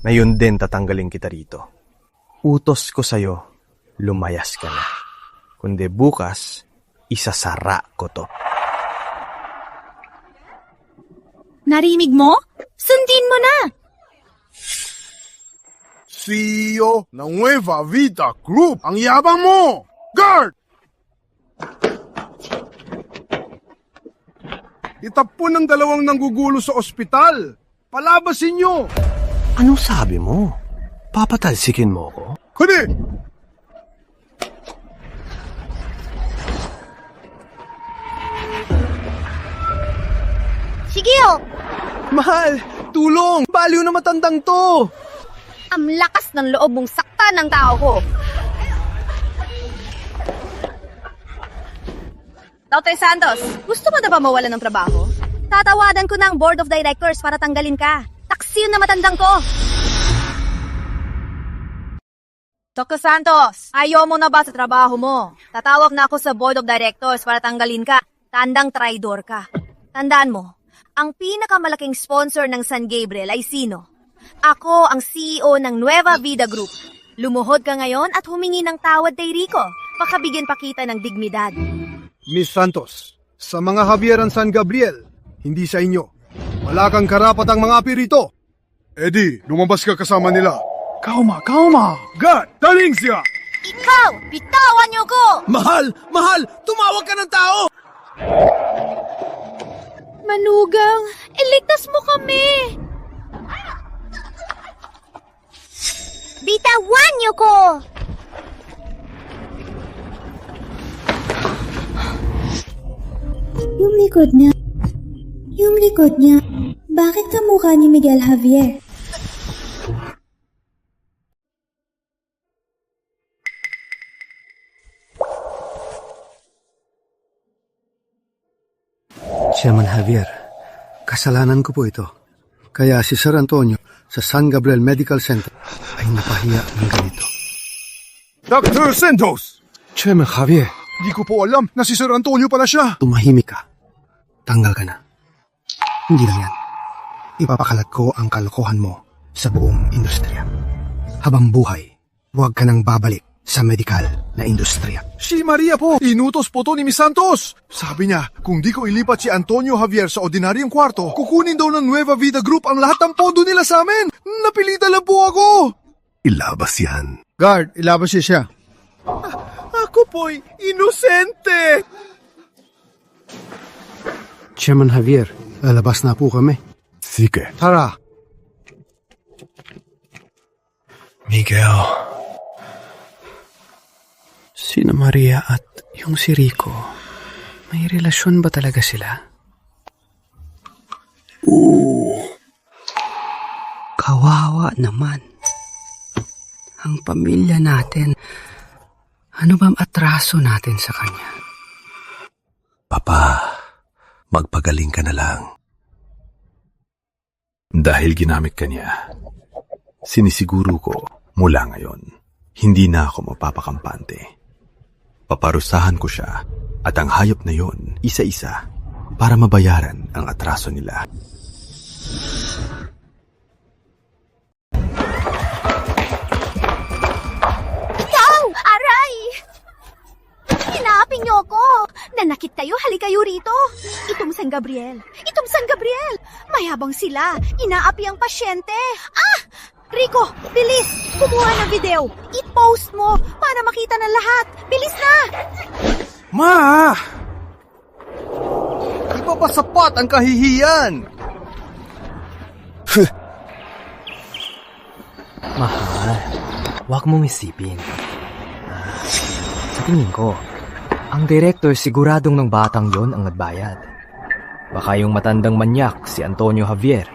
Ngayon din tatanggalin kita rito. Utos ko sa'yo, lumayas ka na. Kundi bukas, isasara ko to. Narinig mo? Sundin mo na! CEO ng Nueva Vida Group, ang yabang mo! Guard! Itapon ng dalawang nanggugulo sa ospital. Palabasin nyo! Anong sabi mo? Papatalsikin mo ko? Kundi! Sige oh! Mahal! Tulong! Baliw na matandang to! Ang lakas ng loob mong sakta ng tao ko. Dr. Santos, gusto mo na ba mawala ng trabaho? Tatawadan ko na ang board of directors para tanggalin ka. Taksiyon na matandang ko. Dr. Santos, ayaw mo na ba sa trabaho mo? Tatawag na ako sa board of directors para tanggalin ka. Tandang traidor ka. Tandaan mo, ang pinakamalaking sponsor ng San Gabriel ay sino? Ako ang CEO ng Nueva Vida Group. Lumuhod ka ngayon at humingi ng tawad kay Rico. Baka bigyan pa kita ng dignidad. Miss Santos, sa mga Javieran San Gabriel, hindi sa inyo. Wala kang karapatang mga api rito. Eddie, lumabas ka kasama nila. Kauma! God, daling siya! Ikaw! Bitawan niyo ko! Mahal! Mahal! Tumawag ka ng tao! Manugang, iligtas mo kami! Bitawan niyo ko! Yung likod niya, bakit kamukha ni Miguel Javier? Chairman Javier, kasalanan ko po ito. Kaya si Sir Antonio sa San Gabriel Medical Center ay napahiya ng ganito. Dr. Santos! Chairman Javier, Di ko po alam na si Sir Antonio pala siya. tumahimik ka. Tanggal ka na. Hindi lang yan. Ipapakalat ko ang kalokohan mo sa buong industriya. Habang buhay, huwag ka nang babalik sa medical na industriya. Si Maria po, inutos po to ni Miss Santos. Sabi niya, kung di ko ilipat si Antonio Javier sa ordinaryong kwarto, kukunin daw ng Nueva Vida Group ang lahat ng pondo nila sa amin. Napilitan lang po ako. Ilabas yan. Guard, ilabas siya. Ako po'y inosente! Chairman Javier, lalabas na po kami. Sige. Tara. Miguel. Sina Maria at yung si Rico, may relasyon ba talaga sila? Kawawa naman. Ang pamilya natin, ano bang atraso natin sa kanya? Papa, magpagaling ka na lang. Dahil ginamit ka niya, sinisiguro ko mula ngayon, hindi na ako mapapakampante. Paparusahan ko siya at ang hayop na yon isa-isa para mabayaran ang atraso nila. Ikaw! Aray! Hinapin niyo ako! Nanakit kayo, halik kayo rito! Itong San Gabriel! Itong San Gabriel! Mayabang sila! Inaapi ang pasyente! Ah! Rico, bilis! Kumuha ng video! I-post mo para makita ng lahat! Bilis na! Ma! Di ba ba sapat ang kahihiyan? Mahal, huwag mong isipin. Sa tingin ko, ang director siguradong ng batang yon ang nagbayad. Baka yung matandang manyak si Antonio Javier.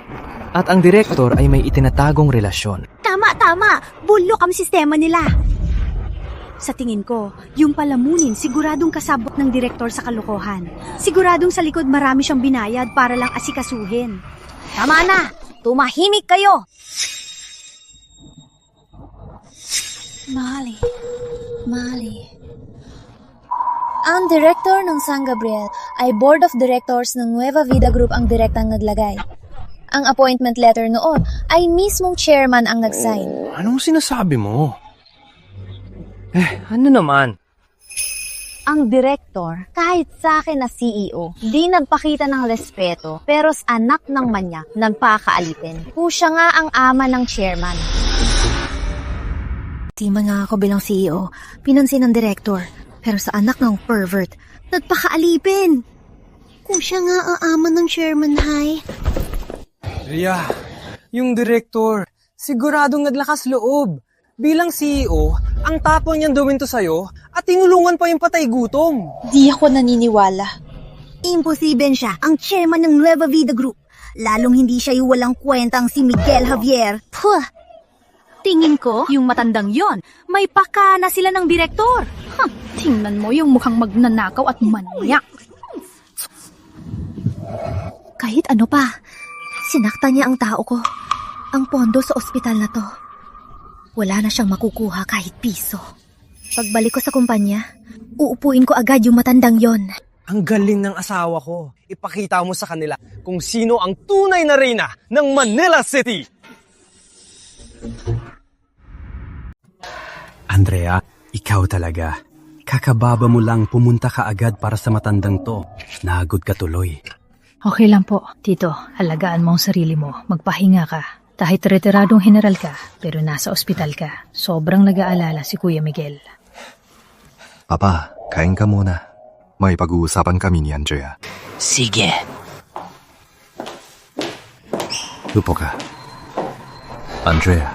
At ang direktor ay may itinatagong relasyon. Tama! Bulok ang sistema nila! Sa tingin ko, yung palamunin siguradong kasabot ng direktor sa kalokohan. Siguradong sa likod marami siyang binayad para lang asikasuhin. Tama na! Tumahimik kayo! Mali. Ang director ng San Gabriel ay Board of Directors ng Nueva Vida Group ang direktang naglagay. Ang appointment letter noon ay mismong chairman ang nag-sign. Anong sinasabi mo? Ano naman? Ang direktor, kahit sa akin na CEO, di nagpakita ng respeto, pero sa anak ng manyak, nagpakaalipin. Siya nga ang ama ng chairman. Di man nga ako bilang CEO, pinansin ng direktor. Pero sa anak ng pervert, nagpakaalipin. Kung siya nga ang ama ng chairman, hay. Ria, yung director, siguradong naglakas loob. Bilang CEO, ang tapang niyang gawin to sa'yo at tinulungan pa yung patay gutom. Di ako naniniwala. Imposible siya, ang chairman ng Nueva Vida Group. Lalong hindi siya yung walang kwentang si Miguel Javier. Puh! Tingin ko, yung matandang yon, may paka na sila ng direktor. Tingnan mo yung mukhang magnanakaw at manyak. Kahit ano pa, sinaktan niya ang tao ko. Ang pondo sa ospital na to. Wala na siyang makukuha kahit piso. Pagbalik ko sa kumpanya, uupuin ko agad yung matandang yon. Ang galing ng asawa ko. Ipakita mo sa kanila kung sino ang tunay na reyna ng Manila City. Andrea, ikaw talaga. Kakababa mo lang pumunta ka agad para sa matandang to. Nagod ka tuloy. Okay lang po, Tito. Alagaan mo ang sarili mo. Magpahinga ka. Kahit retiradong general ka, pero nasa ospital ka. Sobrang nag-aalala si Kuya Miguel. Papa, kain ka muna. May pag-uusapan kami ni Andrea. Sige. Lupo ka. Andrea,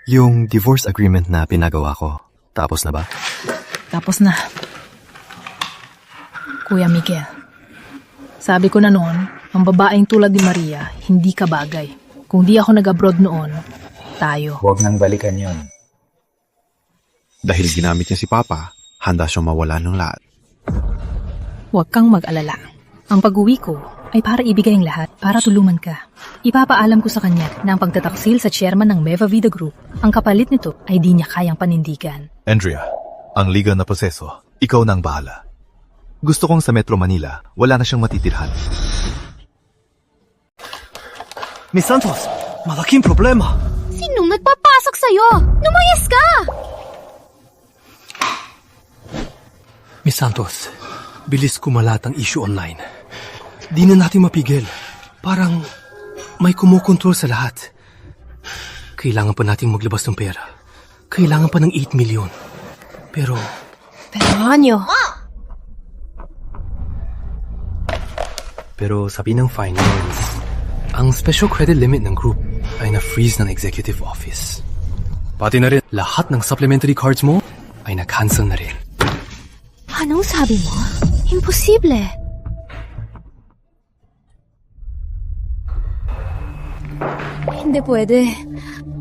yung divorce agreement na pinagawa ko, tapos na ba? Tapos na. Kuya Miguel, sabi ko na noon, ang babaeng tulad ni Maria, hindi ka bagay. Kung di ako nag-abroad noon, tayo. Huwag nang balikan yon. Dahil ginamit niya si Papa, handa siyang mawala ng lahat. Huwag kang mag-alala. Ang pag-uwi ko ay para ibigay ang lahat, para tulungan ka. Ipapaalam ko sa kanya na ang pagtataksil sa chairman ng Nueva Vida Group, ang kapalit nito ay di niya kayang panindigan. Andrea, ang liga na proseso, ikaw na ang bahala. Gusto kong sa Metro Manila, wala na siyang matitirhan. Miss Santos, malaking problema. Sinong nagpapasok sa'yo? Lumayas ka! Miss Santos, bilis kumalat ang issue online. Di na natin mapigil. Parang may kumukontrol sa lahat. Kailangan pa nating maglabas ng pera. Kailangan pa ng 8 million. Pero Anyo! Pero sabi ng finance, ang special credit limit ng group ay na-freeze ng executive office. Pati na rin, lahat ng supplementary cards mo ay na-cancel na rin. Anong sabi mo? Imposible. Hindi pwede.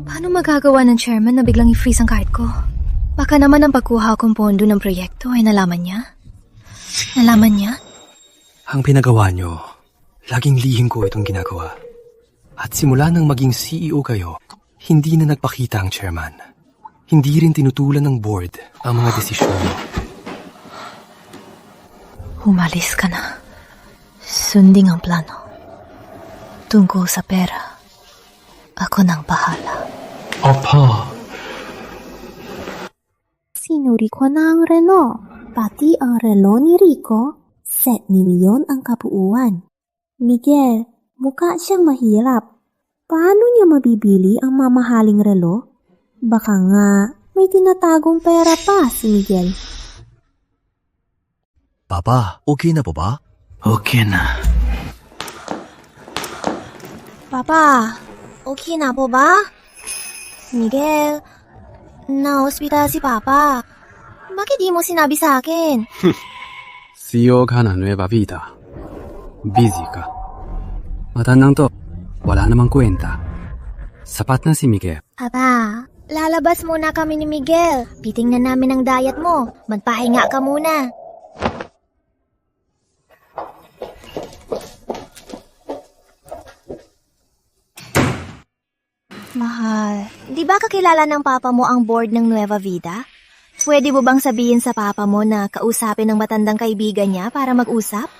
Paano magagawa ng chairman na biglang i-freeze ang card ko? Baka naman ang pagkuha kong pondo ng proyekto ay nalaman niya. Nalaman niya? Ang pinagawa nyo, laging lihim ko itong ginagawa. At simula nang maging CEO kayo, hindi na nagpakita ang chairman. Hindi rin tinutulan ng board ang mga desisyon mo. Umalis ka na. Sundin ang plano. Tungkol sa pera, ako nang bahala. Apa! Sinuri ko na ang relo. Pati ang relo ni Rico, 7 milyon ang kabuuan. Miguel, mukha siyang mahirap. Paano niya mabibili ang mamahaling relo? Baka nga may tinatagong pera pa si Miguel. Papa, okay na po ba? Okay na. Papa, okay na po ba? Miguel, na-hospital si Papa. Bakit di mo sinabi sa akin? CEO ka na Nueva Vida. Busy ka. Matandang to, wala namang kwenta. Sapat na si Miguel. Aba, lalabas muna kami ni Miguel. Titingnan namin ang diet mo. Magpahinga ka muna. Mahal, di ba kakilala ng papa mo ang board ng Nueva Vida? Pwede mo bang sabihin sa papa mo na kausapin ng matandang kaibigan niya para mag-usap?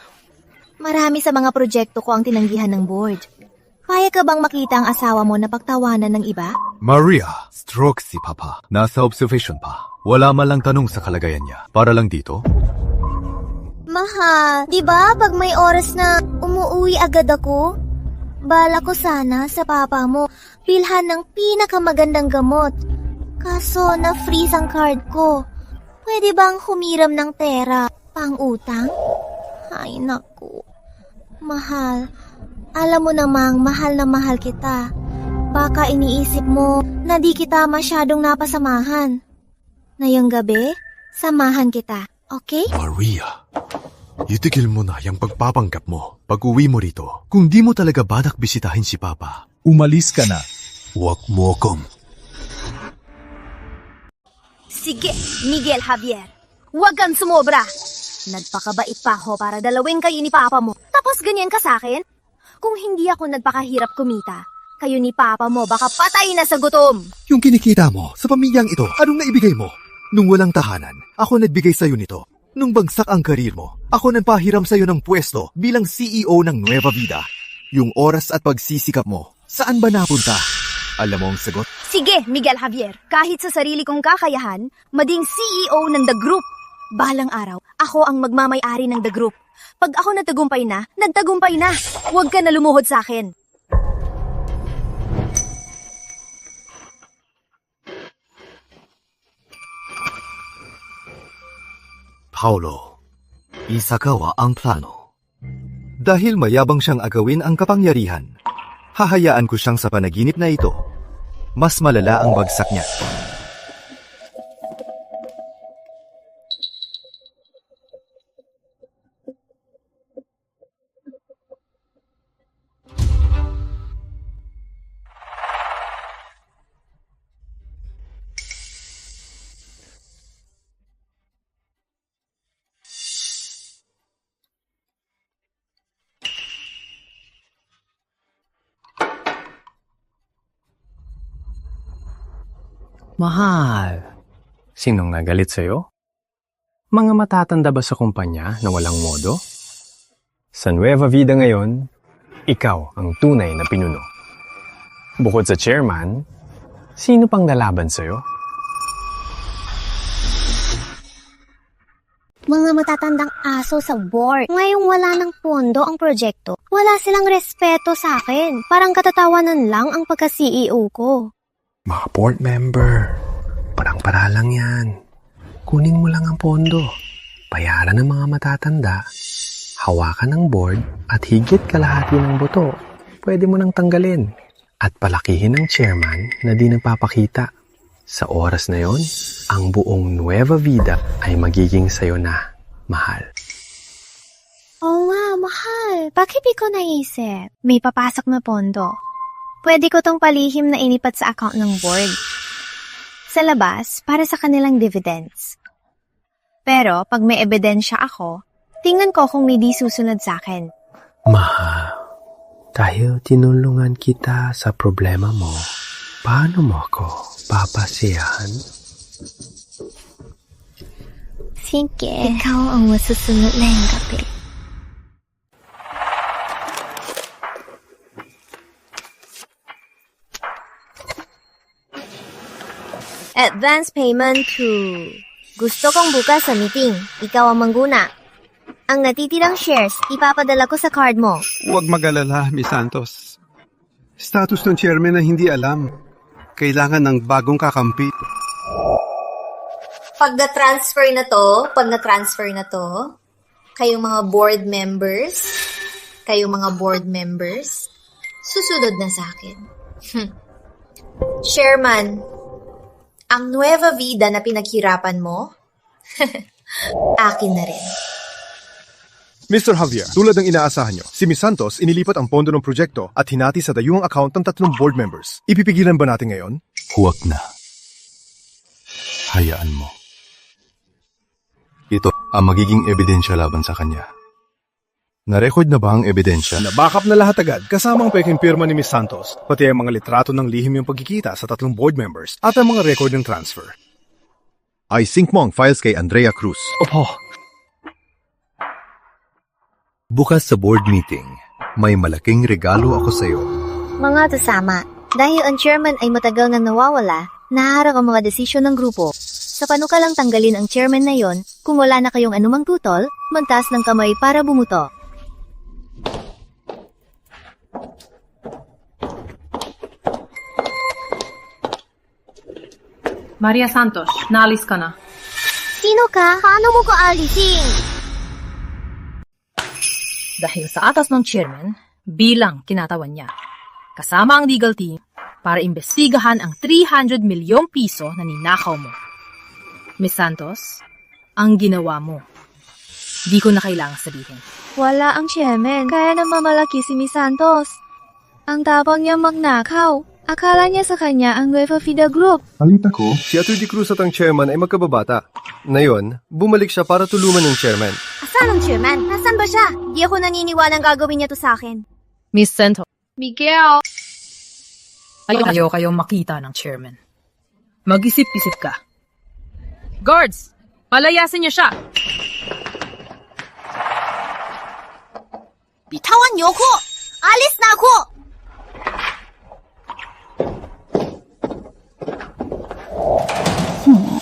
Marami sa mga proyekto ko ang tinanggihan ng board. Kaya ka bang makita ang asawa mo na pagtawanan ng iba? Maria, stroke si Papa. Nasa observation pa. Wala man lang tanong sa kalagayan niya. Para lang dito. Mahal, di ba pag may oras na umuwi agad ako? Bala ko sana sa papa mo bilhan ng pinakamagandang gamot. Kaso na-freeze ang card ko. Pwede bang humiram ng pera pang utang? Ay naku. Mahal, alam mo namang mahal na mahal kita. Baka iniisip mo na di kita masyadong napasamahan. Ngayong gabi, samahan kita, okay? Maria, itigil mo na yung pagpapanggap mo pag uwi mo rito. Kung di mo talaga badak bisitahin si Papa, umalis ka na. Huwag mo akong... Sige, Miguel Javier. Huwag kang sumobra. Nagpakabait pa ako para dalawin kayo ni Papa mo. Tapos ganyan ka sa akin? Kung hindi ako nagpakahirap kumita, kayo ni Papa mo baka patay na sa gutom. Yung kinikita mo sa pamilyang ito, anong naibigay mo? Nung walang tahanan, ako nagbigay sa'yo nito. Nung bagsak ang karir mo, ako nagpahiram sa'yo ng pwesto bilang CEO ng Nueva Vida. Yung oras at pagsisikap mo, saan ba napunta? Alam mo ang sagot? Sige, Miguel Javier. Kahit sa sarili kong kakayahan, maging CEO ng The Group. Balang araw, ako ang magmamay-ari ng The Group. Pag ako nagtagumpay na, nagtagumpay na. Huwag ka na lumuhod sa akin. Paulo, isagawa ang plano. Dahil mayabang siyang agawin ang kapangyarihan, hahayaan ko siyang sa panaginip na ito. Mas malala ang bagsak niya. Mahal. Sinong nagalit sa'yo? Mga matatanda ba sa kumpanya na walang modo? Sa Nueva Vida ngayon, ikaw ang tunay na pinuno. Bukod sa chairman, sino pang lalaban sa'yo? Mga matatandang aso sa board. Ngayong wala ng pondo ang proyekto, wala silang respeto sa akin. Parang katatawanan lang ang pagka-CEO ko. Mga board member, parang-para lang yan. Kunin mo lang ang pondo. Bayaran ng mga matatanda. Hawakan ng board at higit kalahati ng boto. Pwede mo nang tanggalin. At palakihin ng chairman na di nagpapakita. Sa oras na yon, ang buong Nueva Vida ay magiging sayo na, mahal. Oo nga, mahal. Bakit di ko naisip? May papasok na pondo. Pwede ko tong palihim na inipat sa account ng board. Sa labas, para sa kanilang dividends. Pero, pag may ebidensya ako, tingnan ko kung may di susunod sa akin. Mahal, dahil tinulungan kita sa problema mo, paano mo ako papasiyahan? Sige, ikaw ang masusunod na yung gabi. Advance payment to... Gusto kong bukas sa meeting. Ikaw ang mangguna. Ang natitirang shares, ipapadala ko sa card mo. Huwag mag-alala, Miss Santos. Status ng chairman na hindi alam. Kailangan ng bagong kakampi. Pag na-transfer na to, kayong mga board members, susunod na sa akin. Chairman, ang Nueva Vida na pinaghirapan mo, akin na rin. Mr. Javier, tulad ng inaasahan nyo, si Miss Santos inilipat ang pondo ng proyekto at hinati sa dayuhang account ng 3 board members. Ipipigilan ba natin ngayon? Huwag na. Hayaan mo. Ito ang magiging ebidensya laban sa kanya. Narecord na ba ang ebidensya? Nabackup na lahat agad, kasama ang peking pirma ni Miss Santos, pati ang mga litrato ng lihim yung pagkikita sa 3 board members at ang mga record ng transfer. I-sync mo ang files kay Andrea Cruz. Opo. Bukas sa board meeting, may malaking regalo ako sa'yo. Mga kasama, dahil ang chairman ay matagal nang nawawala, naharap ang mga desisyon ng grupo. Sa panukalang tanggalin ang chairman na yon, kung wala na kayong anumang tutol, magtaas ng kamay para bumuto. Maria Santos, naalis ka na. Sino ka? Paano mo ko alisin? Dahil sa atas ng chairman, bilang kinatawan niya, kasama ang legal team para imbestigahan ang 300 milyong piso na ninakaw mo. Miss Santos, ang ginawa mo. Di ko na kailangang sabihin. Wala ang chairman, kaya namamalaki si Miss Santos. Ang tapang niya magnakaw. Akala niya sa kanya ang Nueva Vida Group. Balita ko, si Atty. Cruz at ang chairman ay magkababata. Ngayon, bumalik siya para tulungan ng chairman. Asan ang chairman? Nasaan ba siya? Di ako naniniwalang gagawin niya to sa akin. Miss Santos, Miguel! ayaw kayong makita ng chairman. Mag-isip-isip ka. Guards, palayasin niyo siya! Bitawan niyo ko! Alis na ako!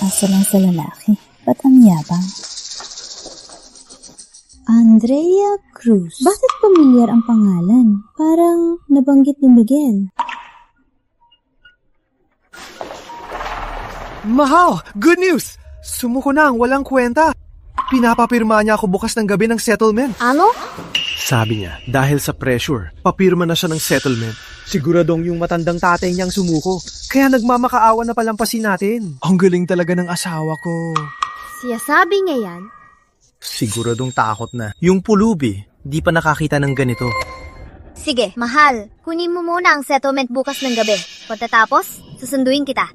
Asa lang sa lalaki. Ba't ang yabang? Andrea Cruz. Bakit pamilyar ang pangalan? Parang nabanggit ni Miguel. Mahal! Good news! Sumuko na ang walang kwenta. Pinapapirma niya ako bukas ng gabi ng settlement. Ano? Sabi niya, dahil sa pressure, papirma na siya ng settlement. Siguradong yung matandang tatay niyang sumuko. Kaya nagmamakaawa na palampasin natin. Ang galing talaga ng asawa ko. Siya sabi niya yan. Siguradong takot na. Yung pulubi, di pa nakakita ng ganito. Sige, mahal. Kunin mo muna ang settlement bukas ng gabi. Pagkatapos, susunduin kita.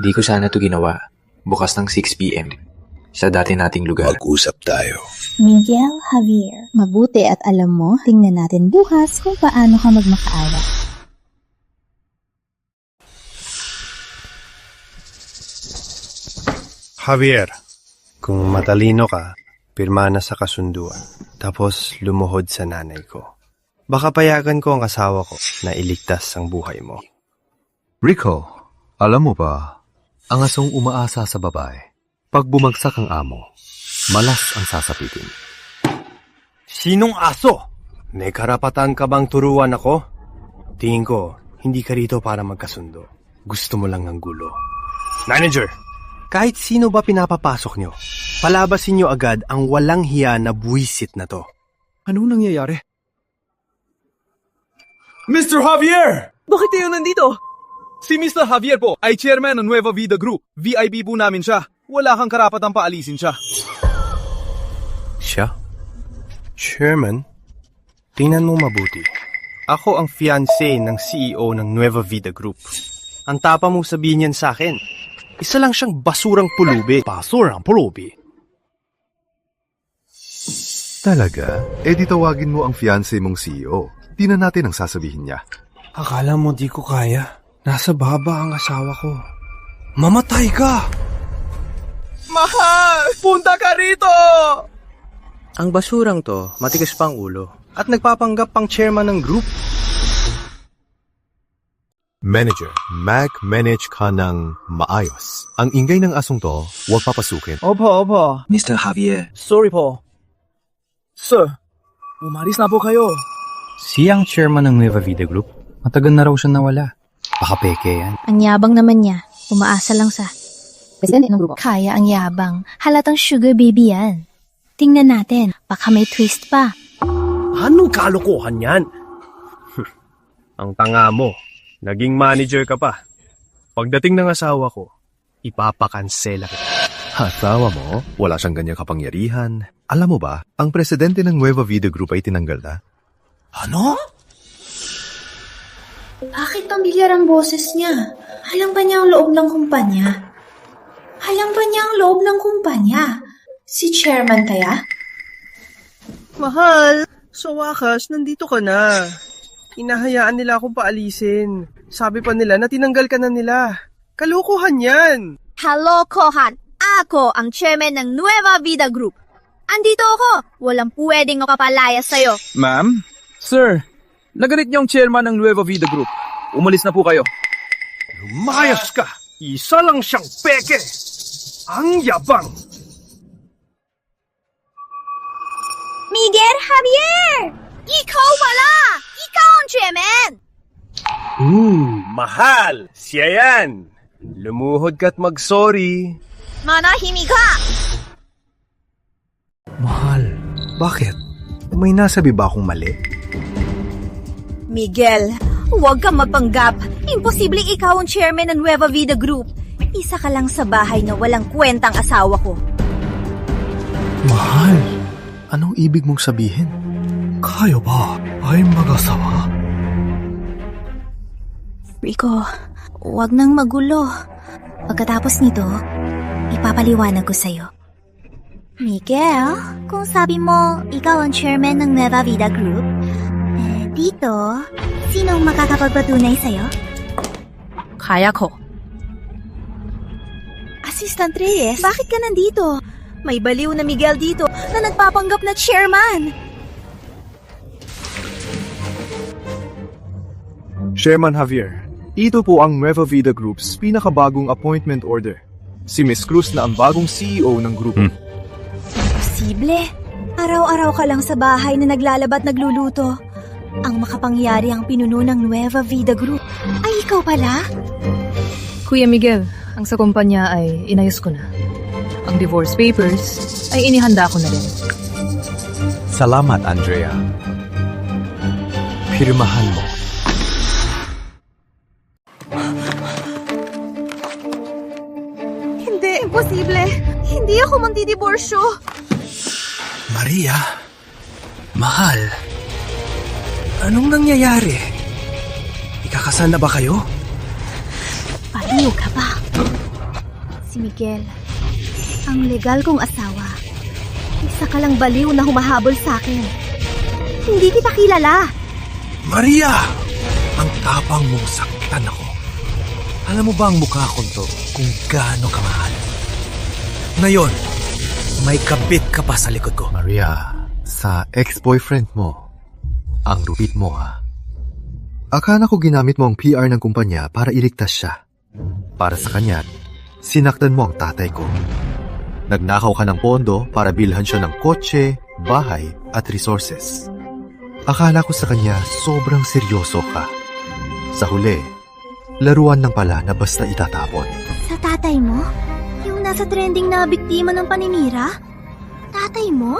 Di ko sana to ginawa. Bukas ng 6 p.m. sa dati nating lugar. Mag-usap tayo. Miguel Javier. Mabuti at alam mo, tingnan natin bukas kung paano ka magmakaawa. Javier, kung matalino ka, pirma na sa kasunduan. Tapos lumuhod sa nanay ko. Baka payagan ko ang asawa ko na iligtas ang buhay mo. Rico, alam mo ba, ang asong umaasa sa babae, pag bumagsak ang amo, malas ang sasapitin. Sinong aso? May karapatan ka bang turuan ako? Tingin ko, hindi ka rito para magkasundo. Gusto mo lang ng gulo. Manager, kahit sino ba pinapapasok nyo, palabasin nyo agad ang walang hiya na buwisit na to. Anong nangyayari? Mr. Javier! Bakit kayo nandito? Si Mr. Javier po ay chairman ng Nueva Vida Group. VIP po namin siya. Wala kang karapatang paalisin siya. Siya? Chairman? Tingnan mo mabuti. Ako ang fiancé ng CEO ng Nueva Vida Group. Ang tapa mo sabihin yan sa akin. Isa lang siyang basurang pulubi. Basurang pulubi? Talaga? Eh di tawagin mo ang fiancé mong CEO. Di na natin ang sasabihin niya. Akala mo di ko kaya. Nasa baba ang asawa ko. Mamatay ka! Mahal! Punta ka rito! Ang basurang to, matigas pa ang ulo. At nagpapanggap pang chairman ng group. Manager, manage ka ng maayos. Ang ingay ng asong to, huwag papasukin. Opo. Mr. Javier. Sorry po. Sir, Umalis na po kayo. Siyang chairman ng Nueva Vida Group. Matagal na raw siya nawala. Baka peke yan. Ang yabang naman niya. Umaasa lang sa presidente ng grupo. Kaya ang yabang. Halatang sugar baby yan. Tingnan natin. Baka may twist pa. Anong kalokohan yan? Ang tanga mo. Naging manager ka pa. Pagdating ng asawa ko, ipapakansela kita. Asawa mo? Wala siyang ganyang kapangyarihan. Alam mo ba, ang presidente ng Nueva Vida Group ay tinanggal na? Ano? Bakit pamilyar ang boses niya? Alam ba niya ang loob ng kumpanya? Alam ba niya ang loob ng kumpanya? Si chairman kaya? Mahal, sa wakas, nandito ka na. Hinahayaan nila akong paalisin. Sabi pa nila na tinanggal ka na nila. Kalokohan yan! Kalokohan! Ako ang chairman ng Nueva Vida Group. Andito ako. Walang pwedeng makapalaya sa'yo. Ma'am? Sir, nagalit niyo ang chairman ng Nueva Vida Group. Umalis na po kayo. Lumayas ka! Isa lang siyang peke! Ang yabang! Miguel Javier! Ikaw pala! Ikaw ang chairman! Mahal! Siya yan! Lumuhod ka't mag-sorry. Manahimik ka! Mahal, bakit? May nasabi ba akong mali? Miguel, huwag kang mapanggap. Imposibleng ikaw ang chairman ng Nueva Vida Group. Isa ka lang sa bahay na walang kwentang asawa ko. Mahal, anong ibig mong sabihin? Kayo ba ay mag-asawa? Rico, huwag nang magulo. Pagkatapos nito, ipapaliwanag ko sa'yo. Miguel, kung sabi mo ikaw ang chairman ng Nueva Vida Group, dito, sinong makakapagpatunay sa'yo? Kaya ko. Assistant Reyes, bakit ka nandito? May baliw na Miguel dito na nagpapanggap na chairman. Chairman Javier, ito po ang Nueva Vida Group's pinakabagong appointment order. Si Miss Cruz na ang bagong CEO ng grupo. Posible. Araw-araw ka lang sa bahay na naglalabat nagluluto. Ang makapangyari ang pinuno ng Nueva Vida Group. Ay, ikaw pala? Kuya Miguel, ang sa kumpanya ay inayos ko na. Ang divorce papers ay inihanda ko na rin. Salamat, Andrea. Pirmahan mo. Hindi, imposible. Hindi ako magdidiborsyo. Maria, mahal, anong nangyayari? Ikakasal na ba kayo? Paliw ka ba? Si Miguel, ang legal kong asawa. Isa ka lang baliw na humahabol sa akin. Hindi kita kilala. Maria, ang tapang mong saktan ako. Alam mo ba ang mukha ko to kung gaano kamahal? Ngayon, may kabit ka pa sa likod ko. Maria, sa ex-boyfriend mo, ang lupit mo ha. Akala ko ginamit mo ang PR ng kumpanya para iligtas siya. Para sa kanya, sinaktan mo ang tatay ko. Nagnakaw ka ng pondo para bilhan siya ng kotse, bahay at resources. Akala ko sa kanya sobrang seryoso ka. Sa huli, laruan lang pala na basta itatapon. Sa tatay mo? Yung nasa trending na biktima ng paninira? Tatay mo?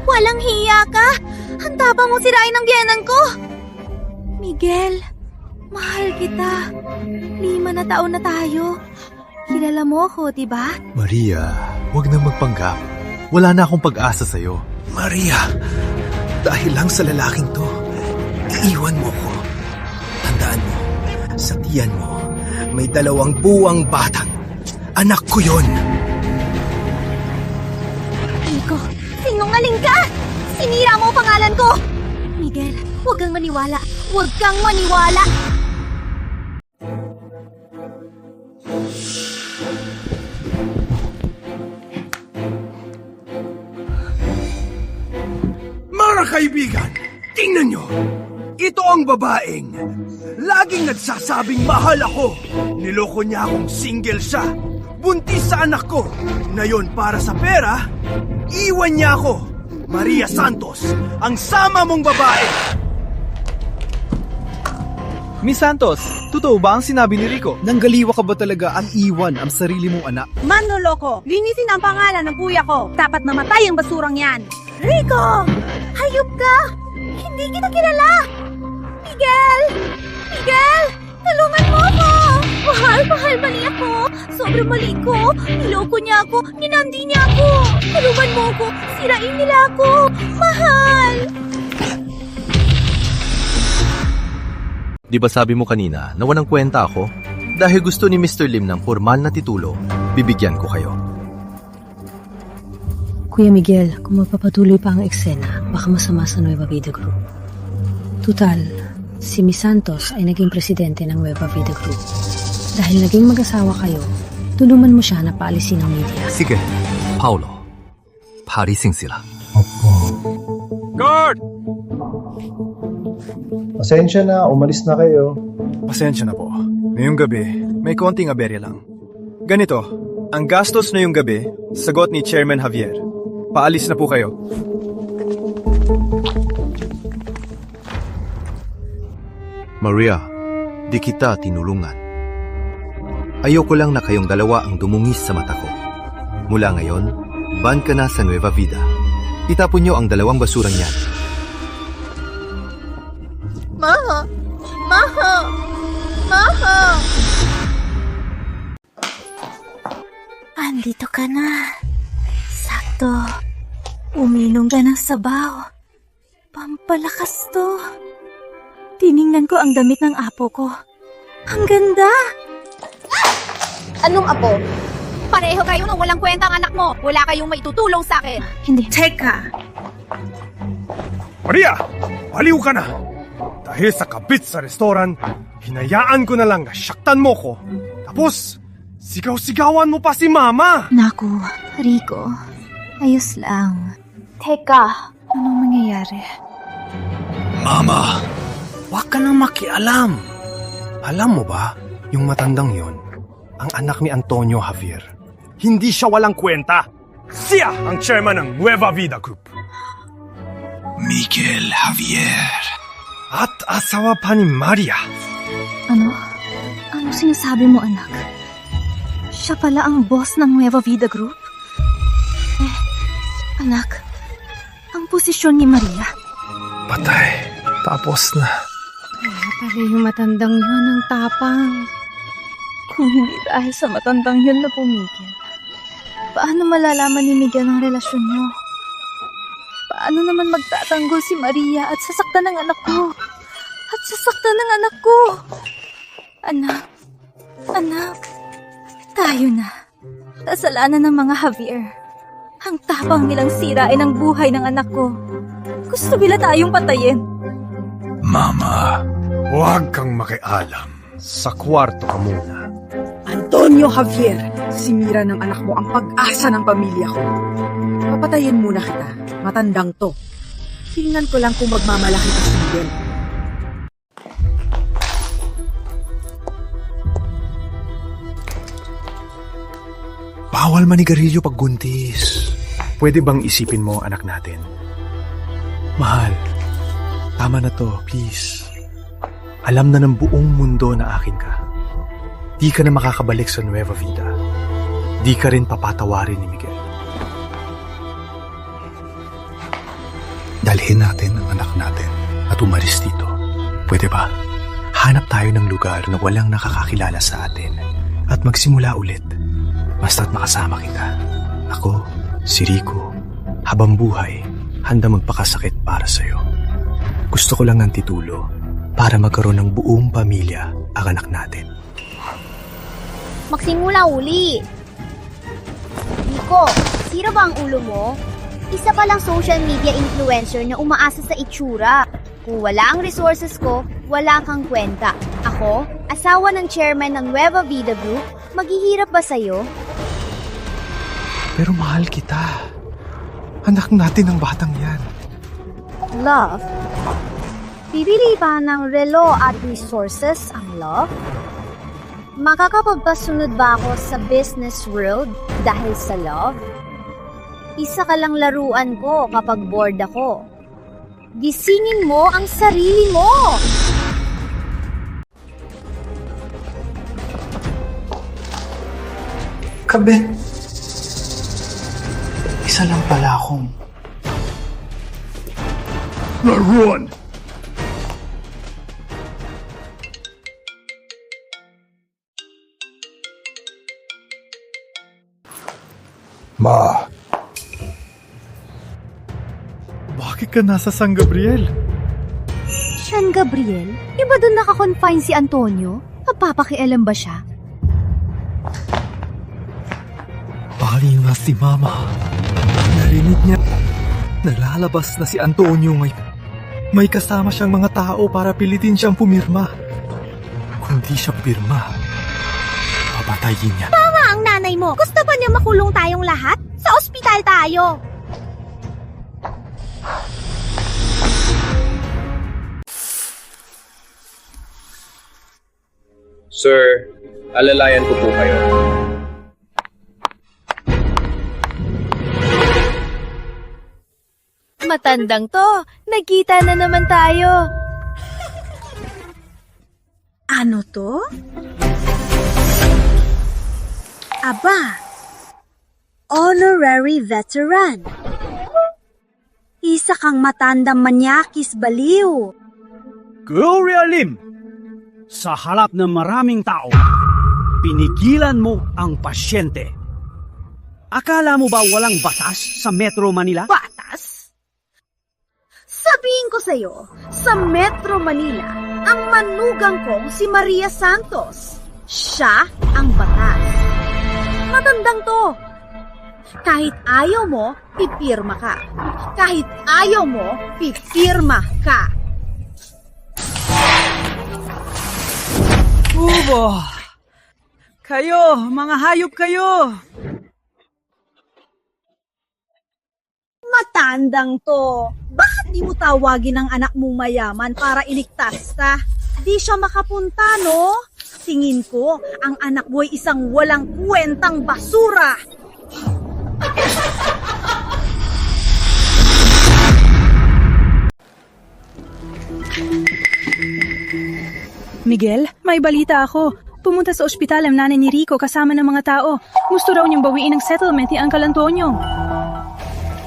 Walang hiya ka! Ang tapang mo sirain ang biyenan ko! Miguel, mahal kita. 5 na taon na tayo. Kilala mo ako, diba? Maria, huwag nang magpanggap. Wala na akong pag-asa sa'yo. Maria, dahil lang sa lalaking to, iiwan mo ko. Tandaan mo, sa tiyan mo, may 2 buwang batang. Anak ko yon. Rico, sinungaling ka! Sinira mo ang pangalan ko! Miguel, huwag kang maniwala. Huwag kang maniwala! Mga kaibigan, tingnan nyo! Ito ang babaeng laging nagsasabing mahal ako. Niloko niya akong single siya. Buntis sa anak ko. Ngayon para sa pera, iwan niya ako. Maria Santos, ang sama mong babae! Miss Santos, totoo ba ang sinabi ni Rico? Nanggaliwa ka ba talaga ang iwan ang sarili mong anak? Manloloko! Linisin ang pangalan ng kuya ko! Dapat namatay ang basurang yan! Rico! Hayop ka! Hindi kita kilala! Miguel! Miguel! Tulungan mo ako! Mahal, mali ako! Sobrang mali ko! Niloko niya ako! Ninandi niya ako! Tulungan mo ako! Sirain nila ako! Mahal! Di ba sabi mo kanina na walang kwenta ako? Dahil gusto ni Mr. Lim ng formal na titulo, bibigyan ko kayo. Kuya Miguel, kung magpapatuloy pa ang eksena, baka masama sa Nueva Vida Group. Tutal, si Miss Santos ay naging presidente ng Nueva Vida Group. Dahil naging mag-asawa kayo, tulungan mo siya na paalisin ang media. Sige, Paulo. Parising sila. Guard! Pasensya na, umalis na kayo. Pasensya na po. Ngayong gabi, may konting aberya lang. Ganito, ang gastos na yung gabi, sagot ni Chairman Javier. Paalis na po kayo. Maria, di kita tinulungan. Ayoko lang na kayong dalawa ang dumungis sa mata ko. Mula ngayon, ban ka na sa Nueva Vida. Itapon niyo ang dalawang basurang yan. Maha! Maha! Maha! Andito ka na. Sakto. Uminom ka ng sabaw. Pampalakas to. Tiningnan ko ang damit ng apo ko. Ang ganda! Anong apo? Pareho kayo nang walang kwenta ang anak mo. Wala kayong maitutulong sa akin. Hindi. Teka! Maria! Baliw ka na! Dahil sa kabit sa restoran, hinayaan ko na lang na syaktan mo ko. Tapos, sigaw-sigawan mo pa si Mama! Naku, Rico. Ayos lang. Teka, anong mangyayari? Mama, huwag ka nang makialam. Alam mo ba, yung matandang yon, ang anak ni Antonio Javier. Hindi siya walang kwenta. Siya ang chairman ng Nueva Vida Group. Miguel Javier. At asawa pa ni Maria. Ano? Ano sinasabi mo, anak? Siya pala ang boss ng Nueva Vida Group? Anak, ang posisyon ni Maria. Patay. Tapos na. Kaya pala yung matandang yun ang tapang. Kung hindi dahil sa matandang yun na pumigil, paano malalaman ni Miguel ang relasyon niyo? Paano naman magtatanggol si Maria at sasaktan ng anak ko? At sasaktan ng anak ko! Anak, tayo na. Kasalanan ng mga Javier. Ang tapang nilang sirain ang buhay ng anak ko. Gusto nila tayong patayin. Mama. Huwag kang makialam. Sa kwarto ka muna. Antonio Javier, simira ng anak mo ang pag-asa ng pamilya ko. Papatayin muna kita, matandang to. Tingnan ko lang kung magmamalaki ka si Miguel. Bawal manigarilyo pag guntis. Pwede bang isipin mo ang anak natin? Mahal, tama na to, please. Alam na ng buong mundo na akin ka. Di ka na makakabalik sa Nueva Vida. Di ka rin papatawarin ni Miguel. Dalhin natin ang anak natin at umalis dito. Pwede ba? Hanap tayo ng lugar na walang nakakakilala sa atin at magsimula ulit. Basta't makasama kita. Ako, si Rico, habang buhay, handa magpakasakit para sa'yo. Gusto ko lang ng titulo para magkaroon ng buong pamilya ang anak natin. Magsimula uli. Nico, sira ba ang ulo mo? Isa pa lang social media influencer na umaasa sa itsura. Kung wala ang resources ko, wala kang kwenta. Ako, asawa ng chairman ng Nueva Vida Group, maghihirap ba sa'yo? Pero mahal kita. Anak natin ang batang yan. Love? Bibili pa ng relo at resources ang love? Makakapagpasunod ba ako sa business world dahil sa love? Isa ka lang laruan ko kapag bored ako. Gisingin mo ang sarili mo! Kabit. Isa lang pala akong laruan. Ma. Bakit ka nasa San Gabriel? San Gabriel? Iba doon nakakonfine si Antonio? Mapapakialam ba siya? Bali na si Mama. Narinig niya. Nalalabas na si Antonio may kasama siyang mga tao para pilitin siyang pumirma. Kung di siya pirma, papatayin niya. Tama ang nanay mo! Gusto ba niya makulong tayong lahat? Sa ospital tayo! Sir, alalayan ko po kayo. Matandang to, nagkita na naman tayo. Ano to? Aba, honorary veteran. Isa kang matandang manyakis baliw. Gloria Lim! Sa harap ng maraming tao, pinigilan mo ang pasyente. Akala mo ba walang batas sa Metro Manila? Batas? Sabihin ko sa'yo, sa Metro Manila, ang manugang kong si Maria Santos. Siya ang batas. Matandang to. Kahit ayaw mo, pipirma ka. Kahit ayaw mo, pipirma ka. Ubo! Kayo, mga hayop kayo! Matandang to. Bakit di mo tawagin ang anak mong mayaman para iligtas ka? Di siya makapunta, no? Tingin ko, ang anak mo ay isang walang kwentang basura. Miguel, may balita ako. Pumunta sa ospital ang nanay ni Rico kasama ng mga tao. Gusto raw niyang bawiin ang settlement ni Uncle Antonio.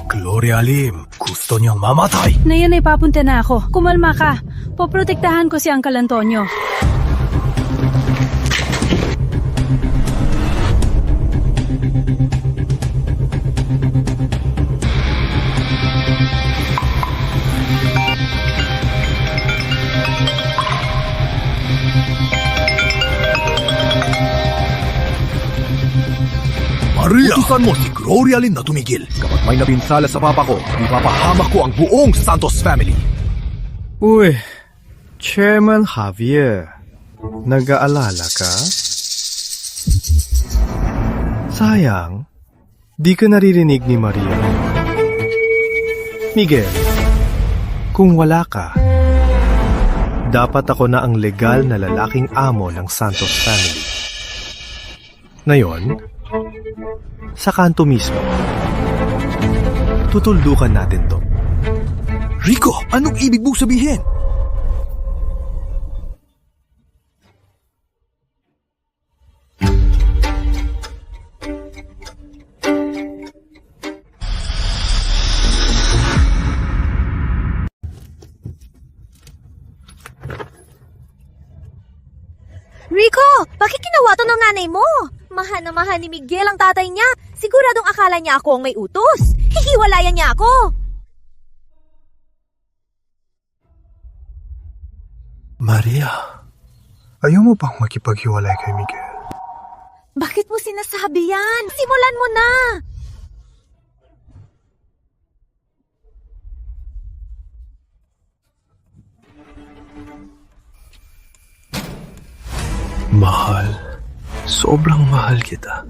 Gloria Lim, gusto niyang mamatay. Na yan ay papunta na ako. Kumalma ka. Poprotektahan ko si Uncle Antonio. Maria! Utusan mo si Gloria Lim na tumigil. Kapag may napinsala sa papa ko, ipapahamak ko ang buong Santos family. Uy, Chairman Javier, nag-aalala ka? Sayang, di ka naririnig ni Maria. Miguel, kung wala ka, dapat ako na ang legal na lalaking amo ng Santos family. Ngayon, sa kanto mismo, tutuldukan natin to. Rico, anong ibig mong sabihin? Rico, bakit ginawa to ng nanay mo? Mahal na mahal ni Miguel ang tatay niya. Siguradong akala niya ako ang may utos. Hihiwalayan niya ako. Maria, ayaw mo bang makipaghiwalay kay Miguel? Bakit mo sinasabi yan? Simulan mo na. Mahal, sobrang mahal kita.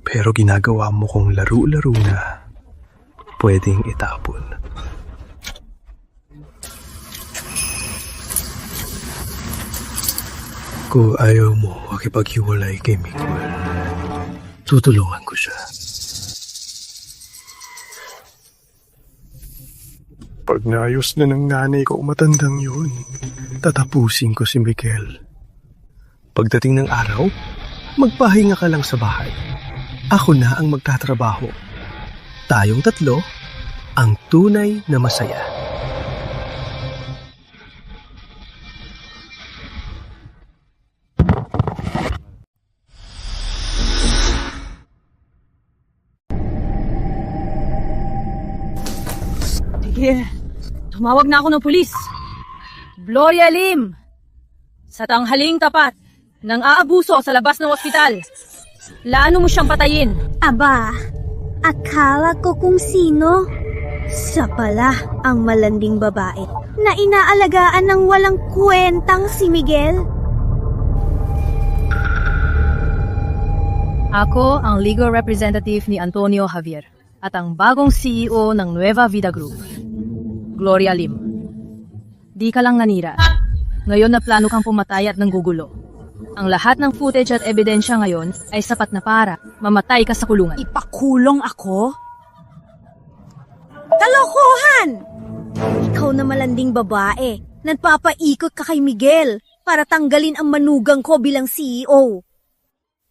Pero ginagawa mo kong laro-laro na pwedeng itapon. Kung ayaw mo makipaghiwalay kay Miguel, tutulungan ko siya. Pag naayos na ng nanay ko matandang yun, tatapusin ko si Miguel. Pagdating ng araw, magpahinga ka lang sa bahay. Ako na ang magtatrabaho. Tayong tatlo, ang tunay na masaya. Sige, tumawag na ako ng pulis. Gloria Lim, sa tanghaling tapat, nang aabuso sa labas ng ospital. Laano mo siyang patayin? Aba, akala ko kung sino. Siya pala ang malanding babae na inaalagaan ng walang kwentang si Miguel. Ako ang legal representative ni Antonio Javier at ang bagong CEO ng Nueva Vida Group, Gloria Lim. Di ka lang nanira. Ngayon na plano kang pumatay at nanggugulo. Ang lahat ng footage at ebidensya ngayon ay sapat na para mamatay ka sa kulungan. Ipakulong ako? Kalokohan! Ikaw na malanding babae. Nagpapaikot ka kay Miguel para tanggalin ang manugang ko bilang CEO.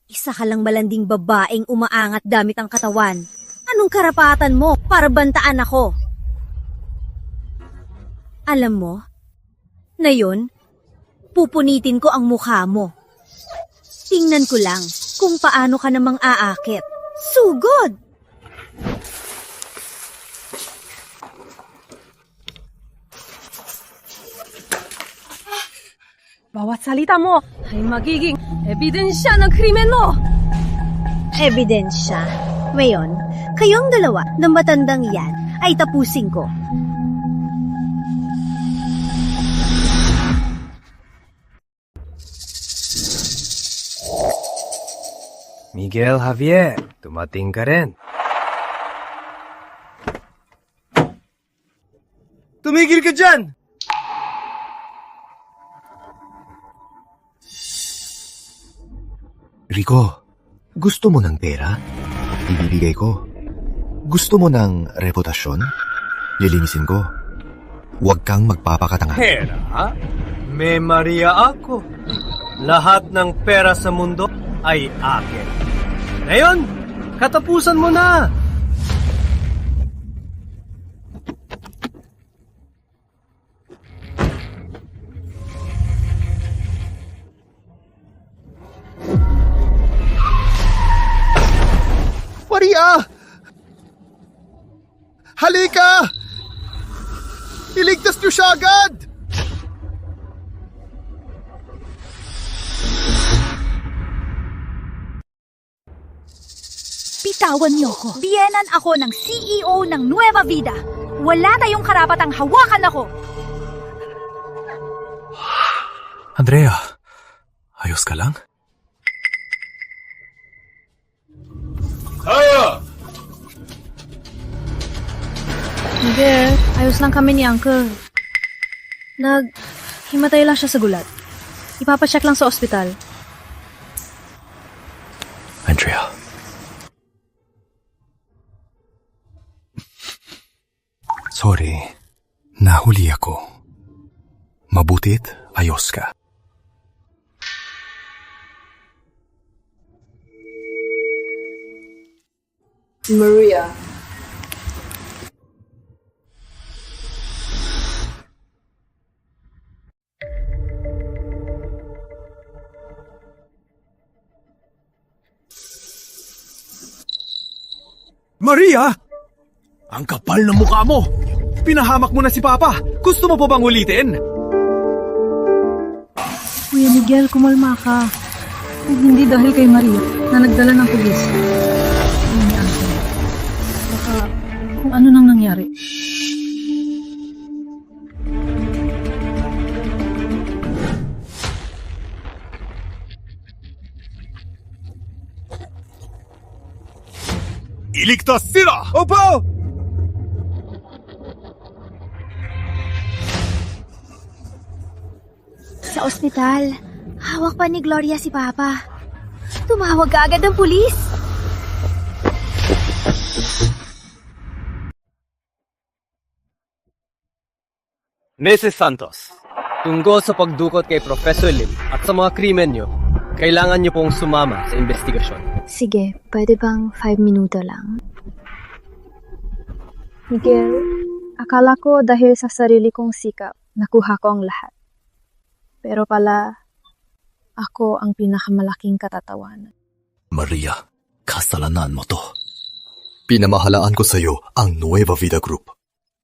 Isa ka lang malanding babaeng umaangat damit ang katawan. Anong karapatan mo para bantaan ako? Alam mo, na yun, pupunitin ko ang mukha mo. Tingnan ko lang kung paano ka namang aakit. Sugod! Bawat salita mo ay magiging ebidensya ng krimen mo. Ebidensya? Ngayon, kayong dalawa na matandang yan ay tapusin ko. Miguel Javier, dumating ka rin. Tumigil ka dyan! Rico, gusto mo ng pera? Ibibigay ko. Gusto mo ng reputasyon? Lilinisin ko. Huwag kang magpapakatanga. Pera? May Maria ako. Lahat ng pera sa mundo ay akin. Ngayon, katapusan mo na! Maria! Halika! Iligtas niyo siya agad! Bitawan niyo ko. Biyenan ako ng CEO ng Nueva Vida. Wala tayong karapatang hawakan ako. Andrea, ayos ka lang? Miguel, ayos lang kami ni Uncle. Himatay lang siya sa gulat. Ipapacheck lang sa ospital. Andrea. Sorry, nahuli ako. Mabutit, ayos ka. Maria. Maria! Ang kapal ng mukha mo! Pinahamak mo na si Papa! Gusto mo pa bang ulitin? Kuya Miguel, kumalma ka. Hindi dahil kay Maria na nagdala ng pulis. Baka kung ano nang nangyari. Iligtas sila! Opo! Sa ospital, hawak pa ni Gloria si Papa. Tumawag ka agad ng pulis. Mrs. Santos, tungkol sa pagdukot kay Professor Lim at sa mga krimen nyo, kailangan nyo pong sumama sa investigasyon. Sige, pwede bang 5 minuto lang? Miguel, akala ko dahil sa sarili kong sikap, nakuha ko ang lahat. Pero pala, ako ang pinakamalaking katatawanan. Maria, kasalanan mo to. Pinamahalaan ko sa'yo ang Nueva Vida Group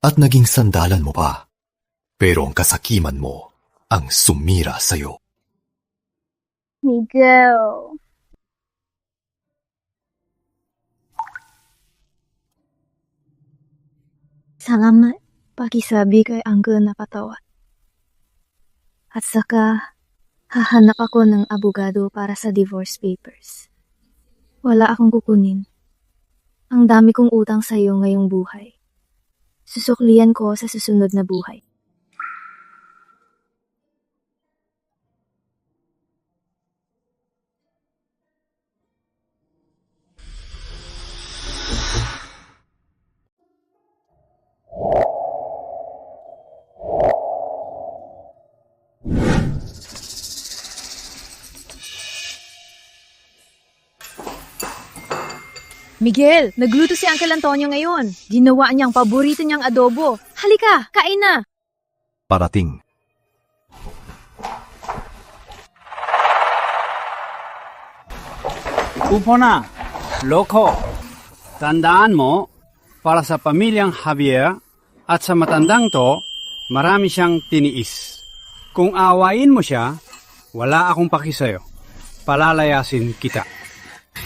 at naging sandalan mo pa. Pero ang kasakiman mo ang sumira sa'yo. Miguel. Salamat pakisabi kay Uncle na patawad. At saka, hahanap ako ng abogado para sa divorce papers. Wala akong kukunin. Ang dami kong utang sa iyo ngayong buhay. Susuklian ko sa susunod na buhay. Miguel, nagluto si Uncle Antonio ngayon. Ginawa niyang paborito niyang adobo. Halika, kain na! Parating. Upo na, loko. Tandaan mo, para sa pamilyang Javier at sa matandang to, marami siyang tiniis. Kung awayin mo siya, wala akong paki sa'yo. Palalayasin kita.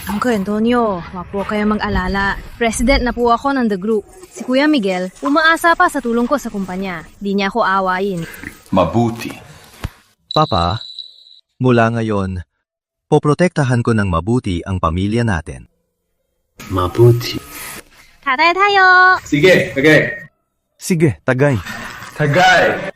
Uncle Antonio, wag po kayo mag-alala. President na po ako ng The Group. Si Kuya Miguel, umaasa pa sa tulong ko sa kumpanya. Di niya ako awayin. Mabuti. Papa, mula ngayon, poprotektahan ko ng mabuti ang pamilya natin. Mabuti. Tatay tayo! Sige, tagay. Sige, tagay. Tagay.